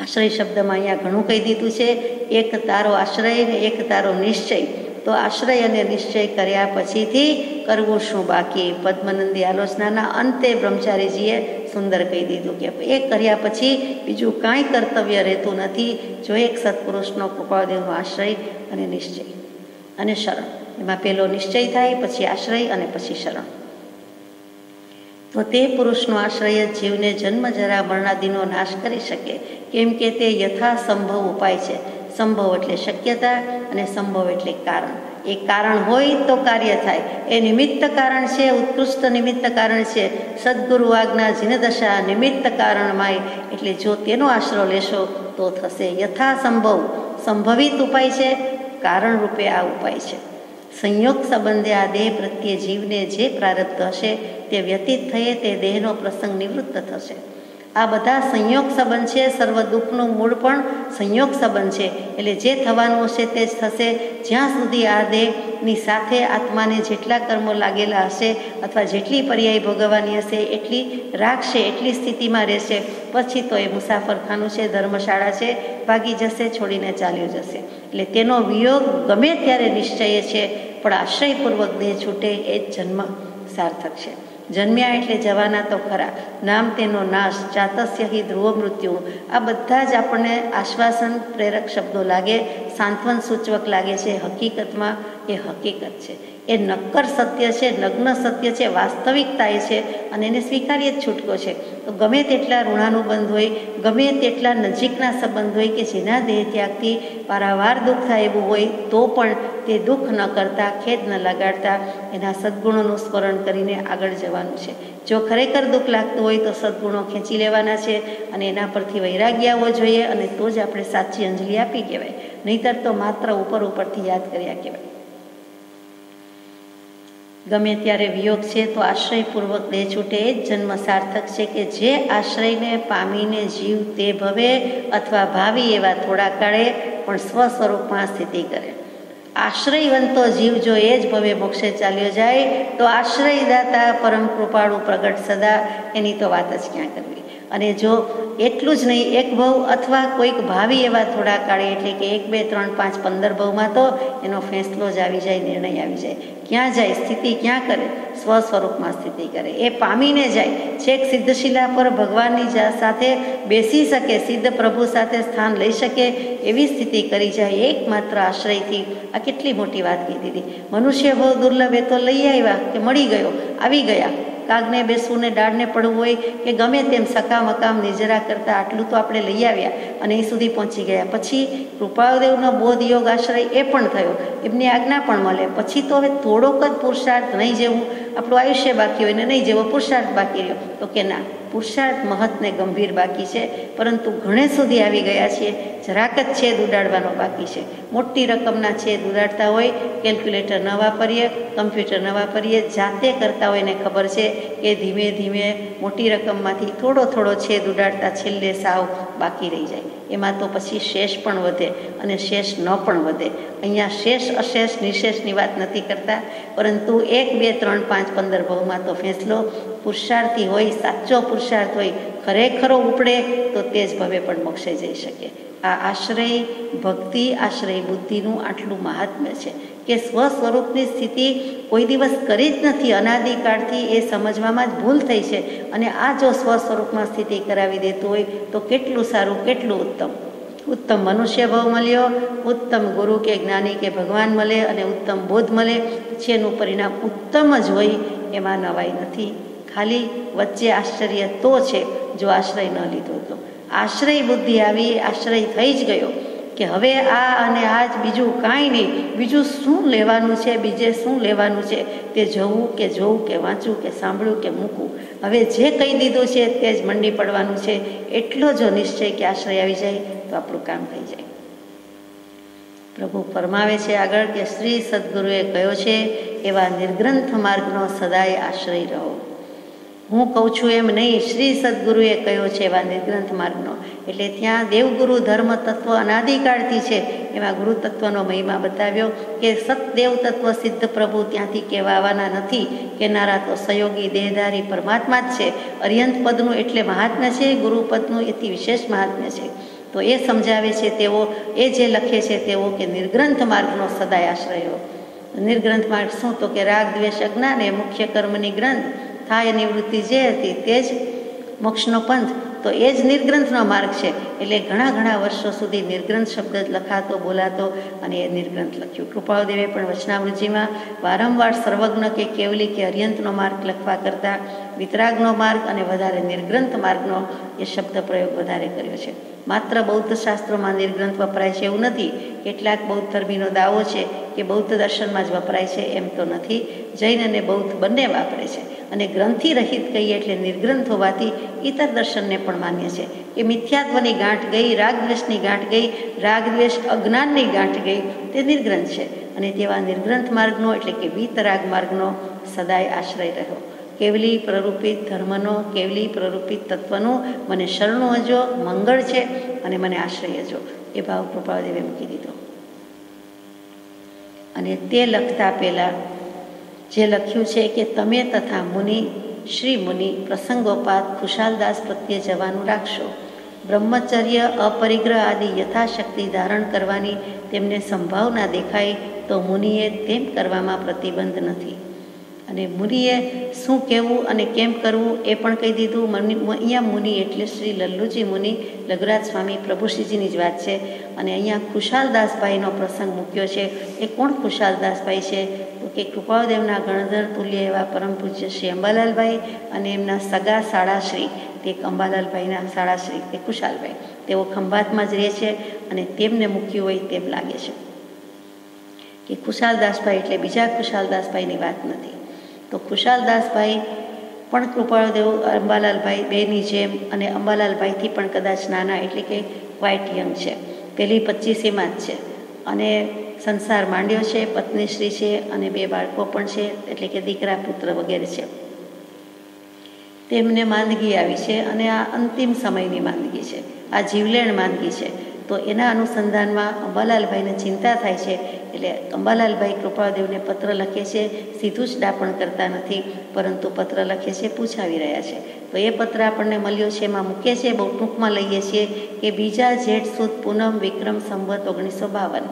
આશ્રય શબ્દમાં અહીંયા ઘણું કહી દીધું છે. એક તારો આશ્રય ને એક તારો નિશ્ચય. તો આશ્રય અને નિશ્ચય કર્યા પછીથી કરવું શું બાકી? પદ્મનંદી આલોચનાના અંતે બ્રહ્મચારીજીએ સુંદર કહી દીધું કે એ કર્યા પછી બીજું કાંઈ કર્તવ્ય રહેતું નથી. જો એક સત્પુરુષનો કૃપાદેવનો આશ્રય અને નિશ્ચય અને શરણ. એમાં પહેલો નિશ્ચય થાય, પછી આશ્રય અને પછી શરણ. તો તે પુરુષનો આશ્રય જીવને જન્મ જરા મરણાદિનો નાશ કરી શકે, કેમ કે તે યથાસંભવ ઉપાય છે. સંભવ એટલે શક્યતા અને સંભવ એટલે કારણ. એ કારણ હોય તો કાર્ય થાય. એ નિમિત્ત કારણ છે, ઉત્કૃષ્ટ નિમિત્ત કારણ છે. સદગુરુ આજ્ઞા જીનદશા નિમિત્ત કારણમાય. એટલે જો તેનો આશરો લેશો તો થશે. યથાસંભવ સંભવિત ઉપાય છે, કારણ રૂપે આ ઉપાય છે. સંયોગ સંબંધે આ દેહ પ્રત્યે જીવને જે પ્રારબ્ધ હશે તે વ્યતીત થયે તે દેહનો પ્રસંગ નિવૃત્ત થશે. આ બધા સંયોગ સંબંધ છે. સર્વ દુઃખનું મૂળ પણ સંયોગ સંબંધ છે. એટલે જે થવાનું હશે તે જ થશે. જ્યાં સુધી આ દેહની સાથે આત્માને જેટલા કર્મો લાગેલા હશે અથવા જેટલી પર્યાય ભોગવવાની હશે એટલી રાખશે, એટલી સ્થિતિમાં રહેશે. પછી તો એ મુસાફરખાનું છે, ધર્મશાળા છે, ભાગી જશે, છોડીને ચાલ્યો જશે. એટલે તેનો વિયોગ ગમે ત્યારે નિશ્ચય છે, પણ આશ્રયપૂર્વક દેહ છૂટે એ જ જન્મ સાર્થક છે. જન્મ્યા એટલે જવાના તો ખરા, નામ તેનો નાશ, ચાતસ્ય હિ ધ્રુવ મૃત્યુ. આ બધા જ આપણને આશ્વાસન પ્રેરક શબ્દો લાગે, સાંત્વન સૂચવક લાગે છે. હકીકતમાં એ હકીકત છે, એ નક્કર સત્ય છે, નગ્ન સત્ય છે, વાસ્તવિકતા એ છે અને એને સ્વીકાર્ય જ છૂટકો છે. તો ગમે તેટલા ઋણાનુબંધ હોય, ગમે તેટલા નજીકના સંબંધ હોય કે જેના દેહ ત્યાગથી વારંવાર દુઃખ થાય એવું હોય, તો પણ તે દુઃખ ન કરતા, ખેદ ન લગાડતા એના સદ્ગુણોનું સ્મરણ કરીને આગળ જવાનું છે. જો ખરેખર દુઃખ લાગતું હોય તો સદ્ગુણો ખેંચી લેવાના છે અને એના પરથી વૈરાગ્ય આવવો જોઈએ, અને તો જ આપણે સાચી અંજલિ આપી કહેવાય. નહીંતર તો માત્ર ઉપરથી યાદ કર્યા કહેવાય. ગમે ત્યારે વિયોગ છે તો આશ્રયપૂર્વક દેહ છૂટે એ જ જન્મ સાર્થક છે. કે જે આશ્રયને પામીને જીવ તે ભવે અથવા ભાવિ એવા થોડા કાળે પણ સ્વ સ્વરૂપમાં સ્થિતિ કરે. આશ્રયવંતો જીવ જો એ જ ભવે મોક્ષે ચાલ્યો જાય તો આશ્રયદાતા પરમ કૃપાળુ પ્રગટ સદા, એની તો વાત જ ક્યાં કરવી. અને જો એટલું જ નહીં, એક ભવ અથવા કોઈક ભાવિ એવા થોડા કાળે, એટલે કે 1, 2, 3, 5, 15 ભવમાં તો એનો ફેંસલો જ આવી જાય, નિર્ણય આવી જાય. ક્યાં જાય? સ્થિતિ ક્યાં કરે? સ્વ સ્વરૂપમાં સ્થિતિ કરે. એ પામીને જાય, છેક સિદ્ધશિલા પર ભગવાનની સાથે બેસી શકે, સિદ્ધ પ્રભુ સાથે સ્થાન લઈ શકે એવી સ્થિતિ કરી જાય એકમાત્ર આશ્રયથી. આ કેટલી મોટી વાત કીધી હતી. મનુષ્ય બહુ દુર્લભ, એ તો લઈ આવ્યા કે મળી ગયો, આવી ગયા. કાગને બેસવું ને ડાળને પડવું હોય કે ગમે તેમ સકામ અકામ નિજરા કરતાં આટલું તો આપણે લઈ આવ્યા અને એ સુધી પહોંચી ગયા. પછી કૃપાદેવનો બોધ યોગ આશ્રય એ પણ થયો, એમની આજ્ઞા પણ મળે. પછી તો હવે થોડોક જ પુરુષાર્થ, નહીં જેવું આપણું આયુષ્ય બાકી હોય ને નહીં જેવો પુરુષાર્થ બાકી રહ્યો, તો કે ના, પુરુષાર્થ મહત્ ને ગંભીર બાકી છે, પરંતુ ઘણે સુધી આવી ગયા છીએ. જરાક જ છેદ ઉડાડવાનો બાકી છે. મોટી રકમના છેદ ઉડાડતા હોય, કેલ્ક્યુલેટર ન વાપરીએ, કમ્પ્યુટર ન વાપરીએ, જાતે કરતા હોય ને ખબર છે કે ધીમે ધીમે મોટી રકમમાંથી થોડો થોડો છેદ ઉડાડતા છેલ્લે સાવ બાકી રહી જાય. એમાં તો પછી શેષ પણ વધે અને શેષ ન પણ વધે. અહીંયા શેષ અશેષ નિશેષની વાત નથી કરતા, પરંતુ 1, 2, 3, 5, 15 ભવમાં તો ફેંસલો પુરુષાર્થી હોય, સાચો પુરુષાર્થ હોય, ખરેખરો ઉપડે તો તે જ ભવે પણ મોક્ષે જઈ શકે. આ આશ્રય ભક્તિ, આશ્રય બુદ્ધિનું આટલું મહાત્મ્ય છે કે સ્વ સ્વરૂપની સ્થિતિ કોઈ દિવસ કરી જ નથી. અનાદિકાળથી એ સમજવામાં જ ભૂલ થઈ છે. અને આ જો સ્વ સ્વરૂપમાં સ્થિતિ કરાવી દેતું હોય તો કેટલું સારું, કેટલું ઉત્તમ. ઉત્તમ મનુષ્ય ભાવ મળ્યો, ઉત્તમ ગુરુ કે જ્ઞાની કે ભગવાન મળે અને ઉત્તમ બોધ મળે, પછી એનું પરિણામ ઉત્તમ જ હોય, એમાં નવાઈ નથી. ખાલી વચ્ચે આશ્ચર્ય તો છે જો આશ્રય ન લીધો તો. આશ્રય બુદ્ધિ આવી, આશ્રય થઈ જ ગયો કે હવે આ અને આ જ, બીજું કાંઈ નહીં. બીજું શું લેવાનું છે, બીજે શું લેવાનું છે તે જોવું કે જોવું કે વાંચવું કે સાંભળવું કે મૂકવું. હવે જે કહી દીધું છે તે જ મંડી પડવાનું છે. એટલો જો નિશ્ચય કે આશ્રય આવી જાય તો આપણું કામ થઈ જાય. પ્રભુ ફરમાવે છે આગળ કે શ્રી સદગુરુએ કહ્યો છે એવા નિર્ગ્રંથ માર્ગનો સદાય આશ્રય રહો. હું કહું છું એમ નહીં, શ્રી સદગુરુએ કહ્યો છે એવા નિર્ગ્રંથ માર્ગનો. એટલે ત્યાં દેવગુરુ ધર્મ તત્વ અનાદિકાળથી છે, એમાં ગુરુ તત્વનો મહિમા બતાવ્યો કે સતદેવ તત્વ સિદ્ધ પ્રભુ ત્યાંથી કહેવા આવવાના નથી. કહેનારા તો સહયોગી દેહધારી પરમાત્મા જ છે. અર્યંત પદનું એટલે મહાત્મ્ય છે, ગુરુપદનું એથી વિશેષ મહાત્મ્ય છે. તો એ સમજાવે છે તેઓ, એ જે લખે છે તેઓ કે નિર્ગ્રંથ માર્ગનો સદાય આશ્રય. નિર્ગ્રંથ માર્ગ શું? તો કે રાગ દ્વેષ અજ્ઞાન એ મુખ્ય કર્મની ગ્રંથ થાય નિવૃત્તિ જે હતી તે જ મોક્ષનો પંથ. તો એ જ નિર્ગ્રંથનો માર્ગ છે. એટલે ઘણા ઘણા વર્ષો સુધી નિર્ગ્રંથ શબ્દ જ લખાતો, બોલાતો અને એ નિર્ગ્રંથ લખ્યું. કૃપાળુદેવે પણ વચનામૃતજીમાં વારંવાર સર્વજ્ઞ કે કેવલી કે અર્યંતનો માર્ગ લખવા કરતાં વિતરાગનો માર્ગ અને વધારે નિર્ગ્રંથ માર્ગનો એ શબ્દ પ્રયોગ વધારે કર્યો છે. માત્ર બૌદ્ધ શાસ્ત્રોમાં નિર્ગ્રંથ વપરાય છે એવું નથી. કેટલાક બૌદ્ધ ધર્મીનો દાવો છે કે બૌદ્ધ દર્શનમાં જ વપરાય છે, એમ તો નથી. જૈન અને બૌદ્ધ બંને વાપરે છે. અને ગ્રંથિ રહિત કહીએ એટલે નિર્ગ્રંથ હોવાથી ઇતર દર્શનને પણ માન્ય છે કે મિથ્યાત્વની ગાંઠ ગઈ, રાગદ્વેષની ગાંઠ ગઈ, રાગદ્વેષ અજ્ઞાનની ગાંઠ ગઈ, તે નિર્ગ્રંથ છે. અને તેવા નિર્ગ્રંથ માર્ગનો એટલે કે વિતરાગ માર્ગનો સદાય આશ્રય રહ્યો. કેવલી પ્રરૂપિત ધર્મનો, કેવલી પ્રરૂપિત તત્વનું મને શરણું હજો, મંગળ છે અને મને આશ્રય હજો, એ ભાવ કૃપાળદેવે મૂકી દીધો. અને તે લખતા પહેલાં જે લખ્યું છે કે તમે તથા મુનિ, શ્રી મુનિ પ્રસંગોપાત ખુશાલદાસ પ્રત્યે જવાનું રાખશો. બ્રહ્મચર્ય, અપરિગ્રહ આદિ યથાશક્તિ ધારણ કરવાની તેમને સંભાવના દેખાય તો મુનિએ તેમ કરવામાં પ્રતિબંધ નથી. અને મુનિએ શું કહેવું અને કેમ કરવું એ પણ કહી દીધું. અહીંયા મુનિ એટલે શ્રી લલ્લુજી મુનિ, લઘુરાજ સ્વામી પ્રભુશ્રીજીની જ વાત છે. અને અહીંયા ખુશાલદાસભાઈનો પ્રસંગ મૂક્યો છે. એ કોણ ખુશાલદાસભાઈ છે? તો કે કૃપાળદેવના ગણધર તુલ્ય એવા પરમ પૂજ્ય શ્રી અંબાલાલભાઈ અને એમના સગા શાળાશ્રી, તે અંબાલાલભાઈના શાળાશ્રી તે ખુશાલભાઈ, તેઓ ખંભાતમાં જ રહે છે અને તેમને મૂક્યું હોય તેમ લાગે છે. કે ખુશાલદાસભાઈ એટલે બીજા ખુશાલદાસભાઈની વાત નથી. તો ખુશાલદાસભાઈ પણ કૃપાળદેવ અંબાલાલભાઈ બેની જેમ અને અંબાલાલભાઈથી પણ કદાચ નાના, એટલે કે ક્વાઇટ યંગ છે. પહેલી 25માં જ છે અને સંસાર માંડ્યો છે, પત્નીશ્રી છે અને 2 બાળકો પણ છે, એટલે કે દીકરા પુત્ર વગેરે છે. તેમને માંદગી આવી છે અને આ અંતિમ સમયની માંદગી છે, આ જીવલેણ માંદગી છે. તો એના અનુસંધાનમાં અંબાલાલભાઈને ચિંતા થાય છે. એટલે અંબાલાલભાઈ કૃપાળદેવને પત્ર લખે છે. સીધું જ ડાપણ કરતા નથી, પરંતુ પત્ર લખે છે, પૂછાવી રહ્યા છે. તો એ પત્ર આપણને મળ્યો છે, એમાં મૂકે છે, બહુ ટૂંકમાં લઈએ છીએ કે બીજા જેઠ સુદ પૂનમ વિક્રમ સંવત 1952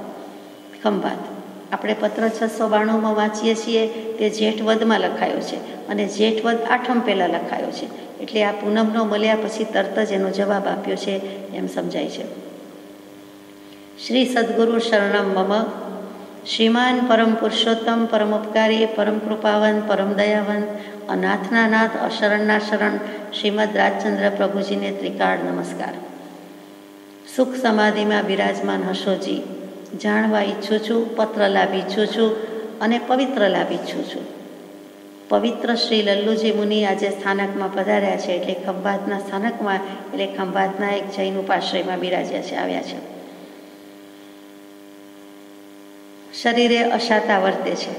ખંભાત. આપણે પત્ર 692માં વાંચીએ છીએ, તે જેઠ વદમાં લખાયો છે અને જેઠ વદ 8મ પહેલાં લખાયો છે. એટલે આ પૂનમનો મળ્યા પછી તરત જ એનો જવાબ આપ્યો છે એમ સમજાય છે. શ્રી સદગુરુ શરણમ મમ. શ્રીમાન પરમ પુરુષોત્તમ, પરમોપકારી, પરમ કૃપાવંત, પરમ દયાવંત, અનાથના નાથ, અશરણના શરણ શ્રીમદ રાજચંદ્ર પ્રભુજીને ત્રિકાળ નમસ્કાર. સુખ સમાધિમાં બિરાજમાન હશોજી, જાણવા ઈચ્છું છું, પત્ર લાભ ઈચ્છું છું અને પવિત્ર લાભ ઈચ્છું છું. પવિત્ર શ્રી લલ્લુજી મુનિ આજે સ્થાનકમાં પધાર્યા છે, એટલે ખંભાતના સ્થાનકમાં, એટલે ખંભાતના એક જૈન ઉપાશ્રયમાં બિરાજ્યા છે, આવ્યા છે. શરીરે અશાતા વર્તે છે.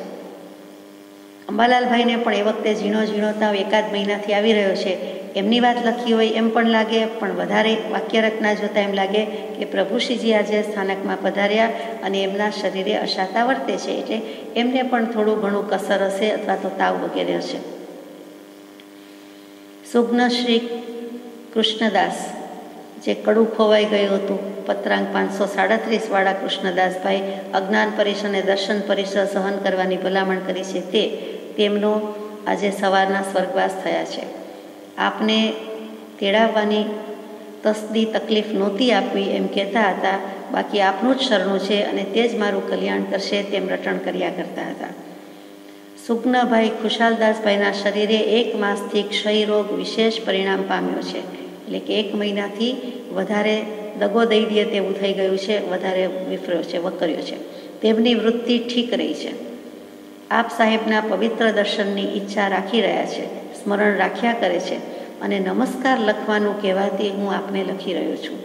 અંબાલાલભાઈને પણ એ વખતે ઝીણો ઝીણો તાવ 1 મહિનાથી આવી રહ્યો છે. એમની વાત લખી હોય એમ પણ લાગે, પણ વધારે વાક્ય રચના જોતાં એમ લાગે કે પ્રભુશ્રીજી આજે સ્થાનકમાં પધાર્યા અને એમના શરીરે અશાતા વર્તે છે, એટલે એમને પણ થોડું ઘણું કસર હશે અથવા તો તાવ વગેરે હશે. સુગ્ન શ્રી કૃષ્ણદાસ, જે કડું ખોવાઈ ગયું હતું, પત્રાંક 537 વાળા કૃષ્ણદાસભાઈ અજ્ઞાન પરિષદ અને દર્શન પરિષદ સહન કરવાની ભલામણ કરી છે, તેમનો આજે સવારના સ્વર્ગવાસ થયા છે. આપને તેડાવવાની તસદી તકલીફ નહોતી આપવી એમ કહેતા હતા, બાકી આપનું જ શરણું છે અને તે જ મારું કલ્યાણ કરશે તેમ રટણ કર્યા કરતા હતા. સુગ્નભાઈ ખુશાલદાસભાઈના શરીરે 1 માસથી ક્ષય રોગ વિશેષ પરિણામ પામ્યો છે, એટલે કે 1 મહિનાથી વધારે દગો દઈ દે તેવું થઈ ગયું છે, વધારે વિફર્યો છે, વકર્યો છે. તેમની વૃત્તિ ઠીક રહી છે. આપ સાહેબના પવિત્ર દર્શનની ઈચ્છા રાખી રહ્યા છે, સ્મરણ રાખ્યા કરે છે અને નમસ્કાર લખવાનું કહેવાથી હું આપને લખી રહ્યો છું.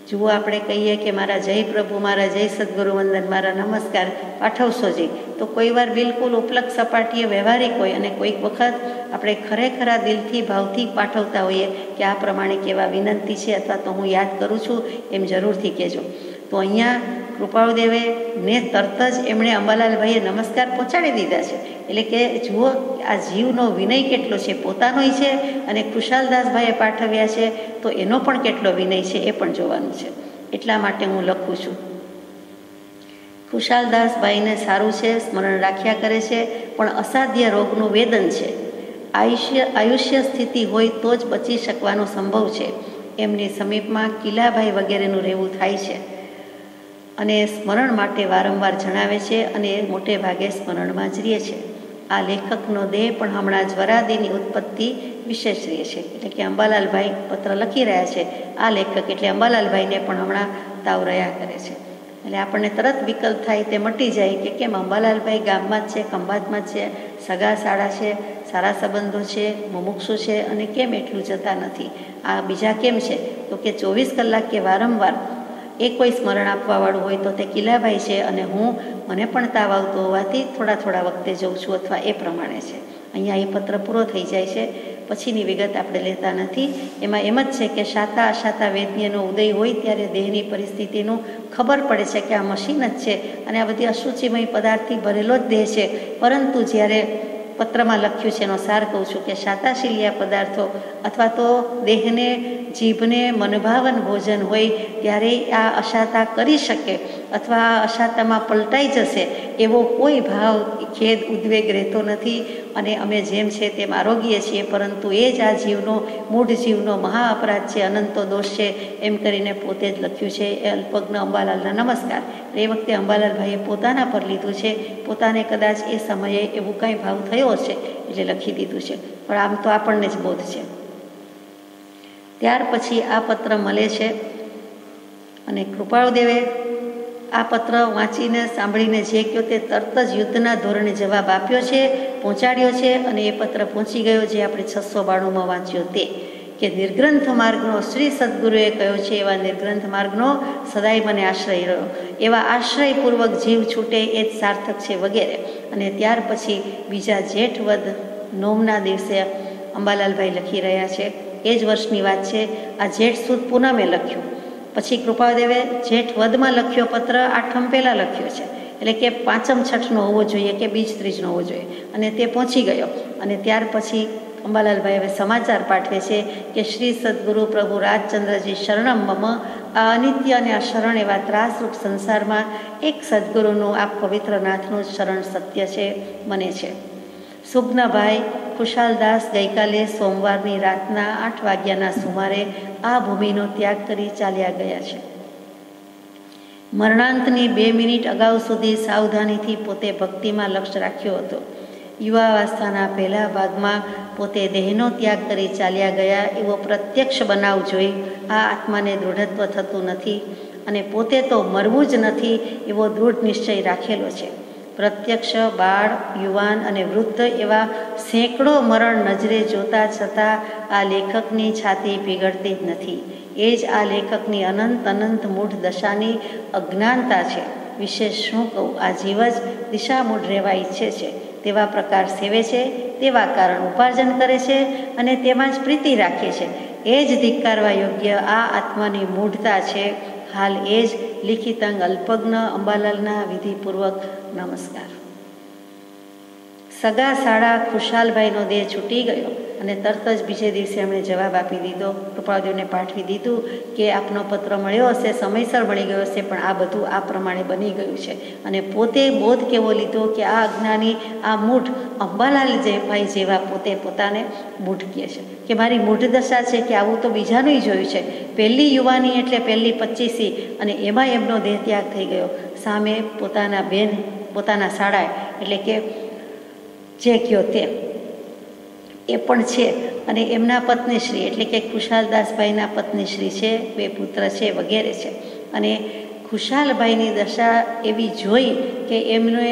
જુઓ, આપણે કહીએ કે મારા જય પ્રભુ, મારા જય સદગુરુ વંદન, મારા નમસ્કાર પાઠવશોજી, તો કોઈ વાર બિલકુલ ઉપલક સપાટીએ વ્યવહારિક હોય અને કોઈક વખત આપણે ખરેખરા દિલથી ભાવથી પાઠવતા હોઈએ કે આ પ્રમાણે કેવા વિનંતી છે અથવા તો હું યાદ કરું છું, એમ જરૂરથી કહેજો. તો અહીંયા કૃપાળુદેવે ને તરત જ એમણે અંબાલાલભાઈએ નમસ્કાર પહોંચાડી દીધા છે. એટલે કે જુઓ આ જીવનો વિનય કેટલો છે, પોતાનોય છે અને ખુશાલદાસભાઈએ પાઠવ્યા છે તો એનો પણ કેટલો વિનય છે એ પણ જોવાનું છે. એટલા માટે હું લખું છું. ખુશાલદાસભાઈને સારું છે, સ્મરણ રાખ્યા કરે છે, પણ અસાધ્ય રોગનું વેદન છે. આયુષ્ય સ્થિતિ હોય તો જ બચી શકવાનો સંભવ છે. એમની સમીપમાં કિલાભાઈ વગેરેનું રહેવું થાય છે અને સ્મરણ માટે વારંવાર જણાવે છે અને મોટે ભાગે સ્મરણમાં જ રહે છે. આ લેખકનો દેહ પણ હમણાં જ વરાદીની ઉત્પત્તિ વિશેષરીય છે. એટલે કે અંબાલાલભાઈ પત્ર લખી રહ્યા છે. આ લેખક એટલે અંબાલાલભાઈને પણ હમણાં તાવ રહ્યા કરે છે. એટલે આપણને તરત વિકલ્પ થાય તે મટી જાય કે કેમ અંબાલાલભાઈ ગામમાં જ છે, ખંભાતમાં જ છે, સગા સાળા છે, સારા સંબંધો છે, મુમુક્ષુ છે, અને કેમ એટલું જતા નથી? આ બીજા કેમ છે? તો કે 24 કલાક કે વારંવાર એ કોઈ સ્મરણ આપવાવાળું હોય તો તે કિલાભાઈ છે, અને મને પણ તાવ આવતો હોવાથી થોડા થોડા વખતે જઉં છું, અથવા એ પ્રમાણે છે. અહીંયા એ પત્ર પૂરો થઈ જાય છે. પછીની વિગત આપણે લેતા નથી. એમાં એમ જ છે કે શાતા અશાતા વેદ્યનો ઉદય હોય ત્યારે દેહની પરિસ્થિતિનું ખબર પડે છે કે આ મશીન જ છે અને આ બધી અશુચિમય પદાર્થથી ભરેલો જ દેહ છે. પરંતુ જ્યારે પત્રમાં લખ્યું છે, એનો સાર કહું છું કે શાતાશીલિયા પદાર્થો અથવા તો દેહને, જીભને મનભાવન ભોજન હોય ત્યારે આ અશાતા કરી શકે અથવા આ અશાતામાં પલટાઈ જશે એવો કોઈ ભાવ, ખેદ, ઉદ્વેગ રહેતો નથી. અને અમે જેમ છે તેમ આરોગીએ છીએ, પરંતુ એ જ આ જીવનો, મૂઢ જીવનો મહા અપરાધ છે, અનંતો દોષ છે, એમ કરીને પોતે જ લખ્યું છે. એ અલ્પજ્ઞ અંબાલાલના નમસ્કાર. એ વખતે અંબાલાલભાઈએ પોતાના પર લીધું છે. પોતાને કદાચ એ સમયે એવું કંઈ ભાવ થયો છે એટલે લખી દીધું છે, પણ આમ તો આપણને જ બોધ છે. ત્યાર પછી આ પત્ર મળે છે અને કૃપાળુદેવે આ પત્ર વાંચીને, સાંભળીને જે કહ્યો તે તરત જ યુદ્ધના ધોરણે જવાબ આપ્યો છે, પહોંચાડ્યો છે. અને એ પત્ર પહોંચી ગયો જે આપણે 692માં વાંચ્યો તે, કે નિર્ગ્રંથ માર્ગનો શ્રી સદગુરુએ કહ્યો છે એવા નિર્ગ્રંથ માર્ગનો સદાય મને આશ્રય રહ્યો, એવા આશ્રયપૂર્વક જીવ છૂટે એ જ સાર્થક છે, વગેરે. અને ત્યાર પછી બીજા જેઠ વદ નોમના દિવસે અંબાલાલભાઈ લખી રહ્યા છે. એ જ વર્ષની વાત છે. આ જેઠ સુદ પૂનમે લખ્યું. પછી કૃપાદેવે જેઠ વદમાં લખ્યો પત્ર, આઠમ પહેલાં લખ્યો છે. એટલે કે પાંચમ છઠનો હોવો જોઈએ કે બીજ ત્રીજનો હોવો જોઈએ, અને તે પહોંચી ગયો. અને ત્યાર પછી અંબાલાલભાઈ હવે સમાચાર પાઠવે છે કે શ્રી સદગુરુ પ્રભુ રાજચંદ્રજી શરણમ મમ, આ અનિત્ય અને અશરણ એવા ત્રાસરૂપ સંસારમાં એક સદગુરુનું, આ પવિત્ર નાથનું શરણ સત્ય છે, મને છે. સુગ્નભાઈ ખુશાલદાસ ગઈકાલે સોમવારની રાતના 8 વાગ્યાના સુમારે આ ભૂમિનો ત્યાગ કરી ચાલ્યા ગયા છે. મરણાંતની 2 મિનિટ અગાઉ સુધી સાવધાનીથી પોતે ભક્તિમાં લક્ષ્ય રાખ્યો હતો. યુવાવસ્થાના પહેલા ભાગમાં પોતે દેહનો ત્યાગ કરી ચાલ્યા ગયા એવો પ્રત્યક્ષ બનાવ જોઈ આ આત્માને દૃઢત્વ થતું નથી, અને પોતે તો મરવું જ નથી એવો દૃઢ નિશ્ચય રાખેલો છે. પ્રત્યક્ષ બાળ, યુવાન અને વૃદ્ધ એવા સેંકડો મરણ નજરે જોતા છતાં આ લેખકની છાતી પીગળતી જ નથી. એ જ આ લેખકની અનંત મૂઢ દશાની અજ્ઞાનતા છે. વિશેષ શું કહું, આ જીવ જ દિશામૂઢ રહેવા ઈચ્છે છે, તેવા પ્રકાર સેવે છે, તેવા કારણ ઉપાર્જન કરે છે, અને તેમાં જ પ્રીતિ રાખે છે. એ જ ધિક્કારવા યોગ્ય આ આત્માની મૂઢતા છે. હાલ એ જ લિખિતંગ અલ્પજ્ઞ અંબાલાલના વિધિપૂર્વક નમસ્કાર. સગા સાળા ખુશાલભાઈનો દેહ છૂટી ગયો અને તરત જ બીજે દિવસે એમણે જવાબ આપી દીધો. કૃપાળુદેવને પાઠવી દીધું કે આપનો પત્ર મળ્યો હશે, સમયસર મળી ગયો હશે, પણ આ બધું આ પ્રમાણે બની ગયું છે. અને પોતે બોધ કેવો લીધો કે આ અજ્ઞાની, આ મૂઢ અંબાલાલ ભાઈ જેવા પોતે પોતાને મૂઢ કહે છે કે મારી મૂઢ દશા છે કે આવું તો બીજાનું જોયું છે. પહેલી યુવાની એટલે પહેલી 25, અને એમાં એમનો દેહ ત્યાગ થઈ ગયો. સામે પોતાના બેન, પોતાના શાળાએ, એટલે કે જે કયો તે એ પણ છે, અને એમના પત્નીશ્રી એટલે કે ખુશાલદાસભાઈના પત્નીશ્રી છે, 2 પુત્ર છે, વગેરે છે. અને ખુશાલભાઈની દશા એવી જોઈ કે એમને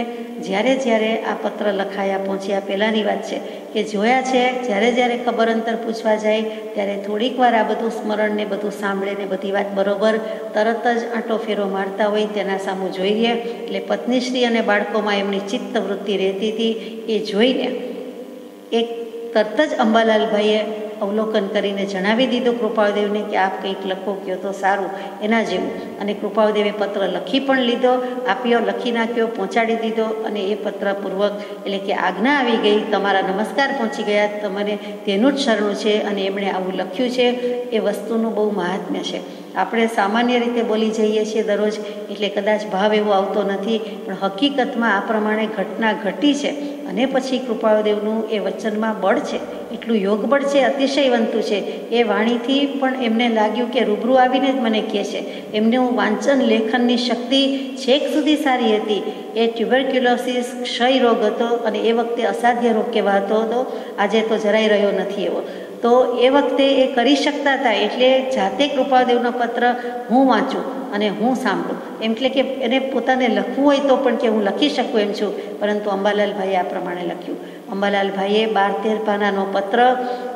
જ્યારે આ પત્ર લખાયા પહોંચ્યા પહેલાંની વાત છે કે જોયા છે, જ્યારે ખબર અંતર પૂછવા જાય ત્યારે થોડીક વાર આ બધું સ્મરણ ને બધું સાંભળે ને બધી વાત બરોબર તરત જ આંટો ફેરો મારતા હોય તેના સામું જોઈ લે. એટલે પત્નીશ્રી અને બાળકોમાં એમની ચિત્તવૃત્તિ રહેતી હતી. એ જોઈને એક તરત જ અંબાલાલભાઈએ અવલોકન કરીને જણાવી દીધું કૃપાળુદેવને કે આપ કંઈક લખો, કહો તો સારું એના જેવું. અને કૃપાળુદેવે પત્ર લખી પણ લીધો, આપ્યો, લખી નાખ્યો, પહોંચાડી દીધો. અને એ પત્ર પૂર્વક એટલે કે આજ્ઞા આવી ગઈ, તમારા નમસ્કાર પહોંચી ગયા, તમને તેનું જ શરણું છે. અને એમણે આવું લખ્યું છે. એ વસ્તુનું બહુ મહાત્મ્ય છે. આપણે સામાન્ય રીતે બોલી જઈએ છીએ દરરોજ, એટલે કદાચ ભાવ એવો આવતો નથી, પણ હકીકતમાં આ પ્રમાણે ઘટના ઘટી છે. અને પછી કૃપાળુદેવનું એ વચનમાં બળ છે, એટલું યોગ બળ છે, અતિશયવંતું છે. એ વાણીથી પણ એમને લાગ્યું કે રૂબરૂ આવીને જ મને કહે છે. એમનું વાંચન લેખનની શક્તિ છેક સુધી સારી હતી. એ ટ્યુબરક્યુલોસિસ ક્ષય રોગ હતો અને એ વખતે અસાધ્ય રોગ કહેવાતો હતો. આજે તો જરાય રહ્યો નથી એવો. તો એ વખતે એ કરી શકતા હતા. એટલે જાતે કૃપાળુદેવનો પત્ર હું વાંચું અને હું સાંભળું, એટલે કે એને પોતાને લખવું હોય તો પણ કે હું લખી શકું એમ છું. પરંતુ અંબાલાલભાઈએ આ પ્રમાણે લખ્યું. અંબાલાલભાઈએ 12-13 પાનાનો પત્ર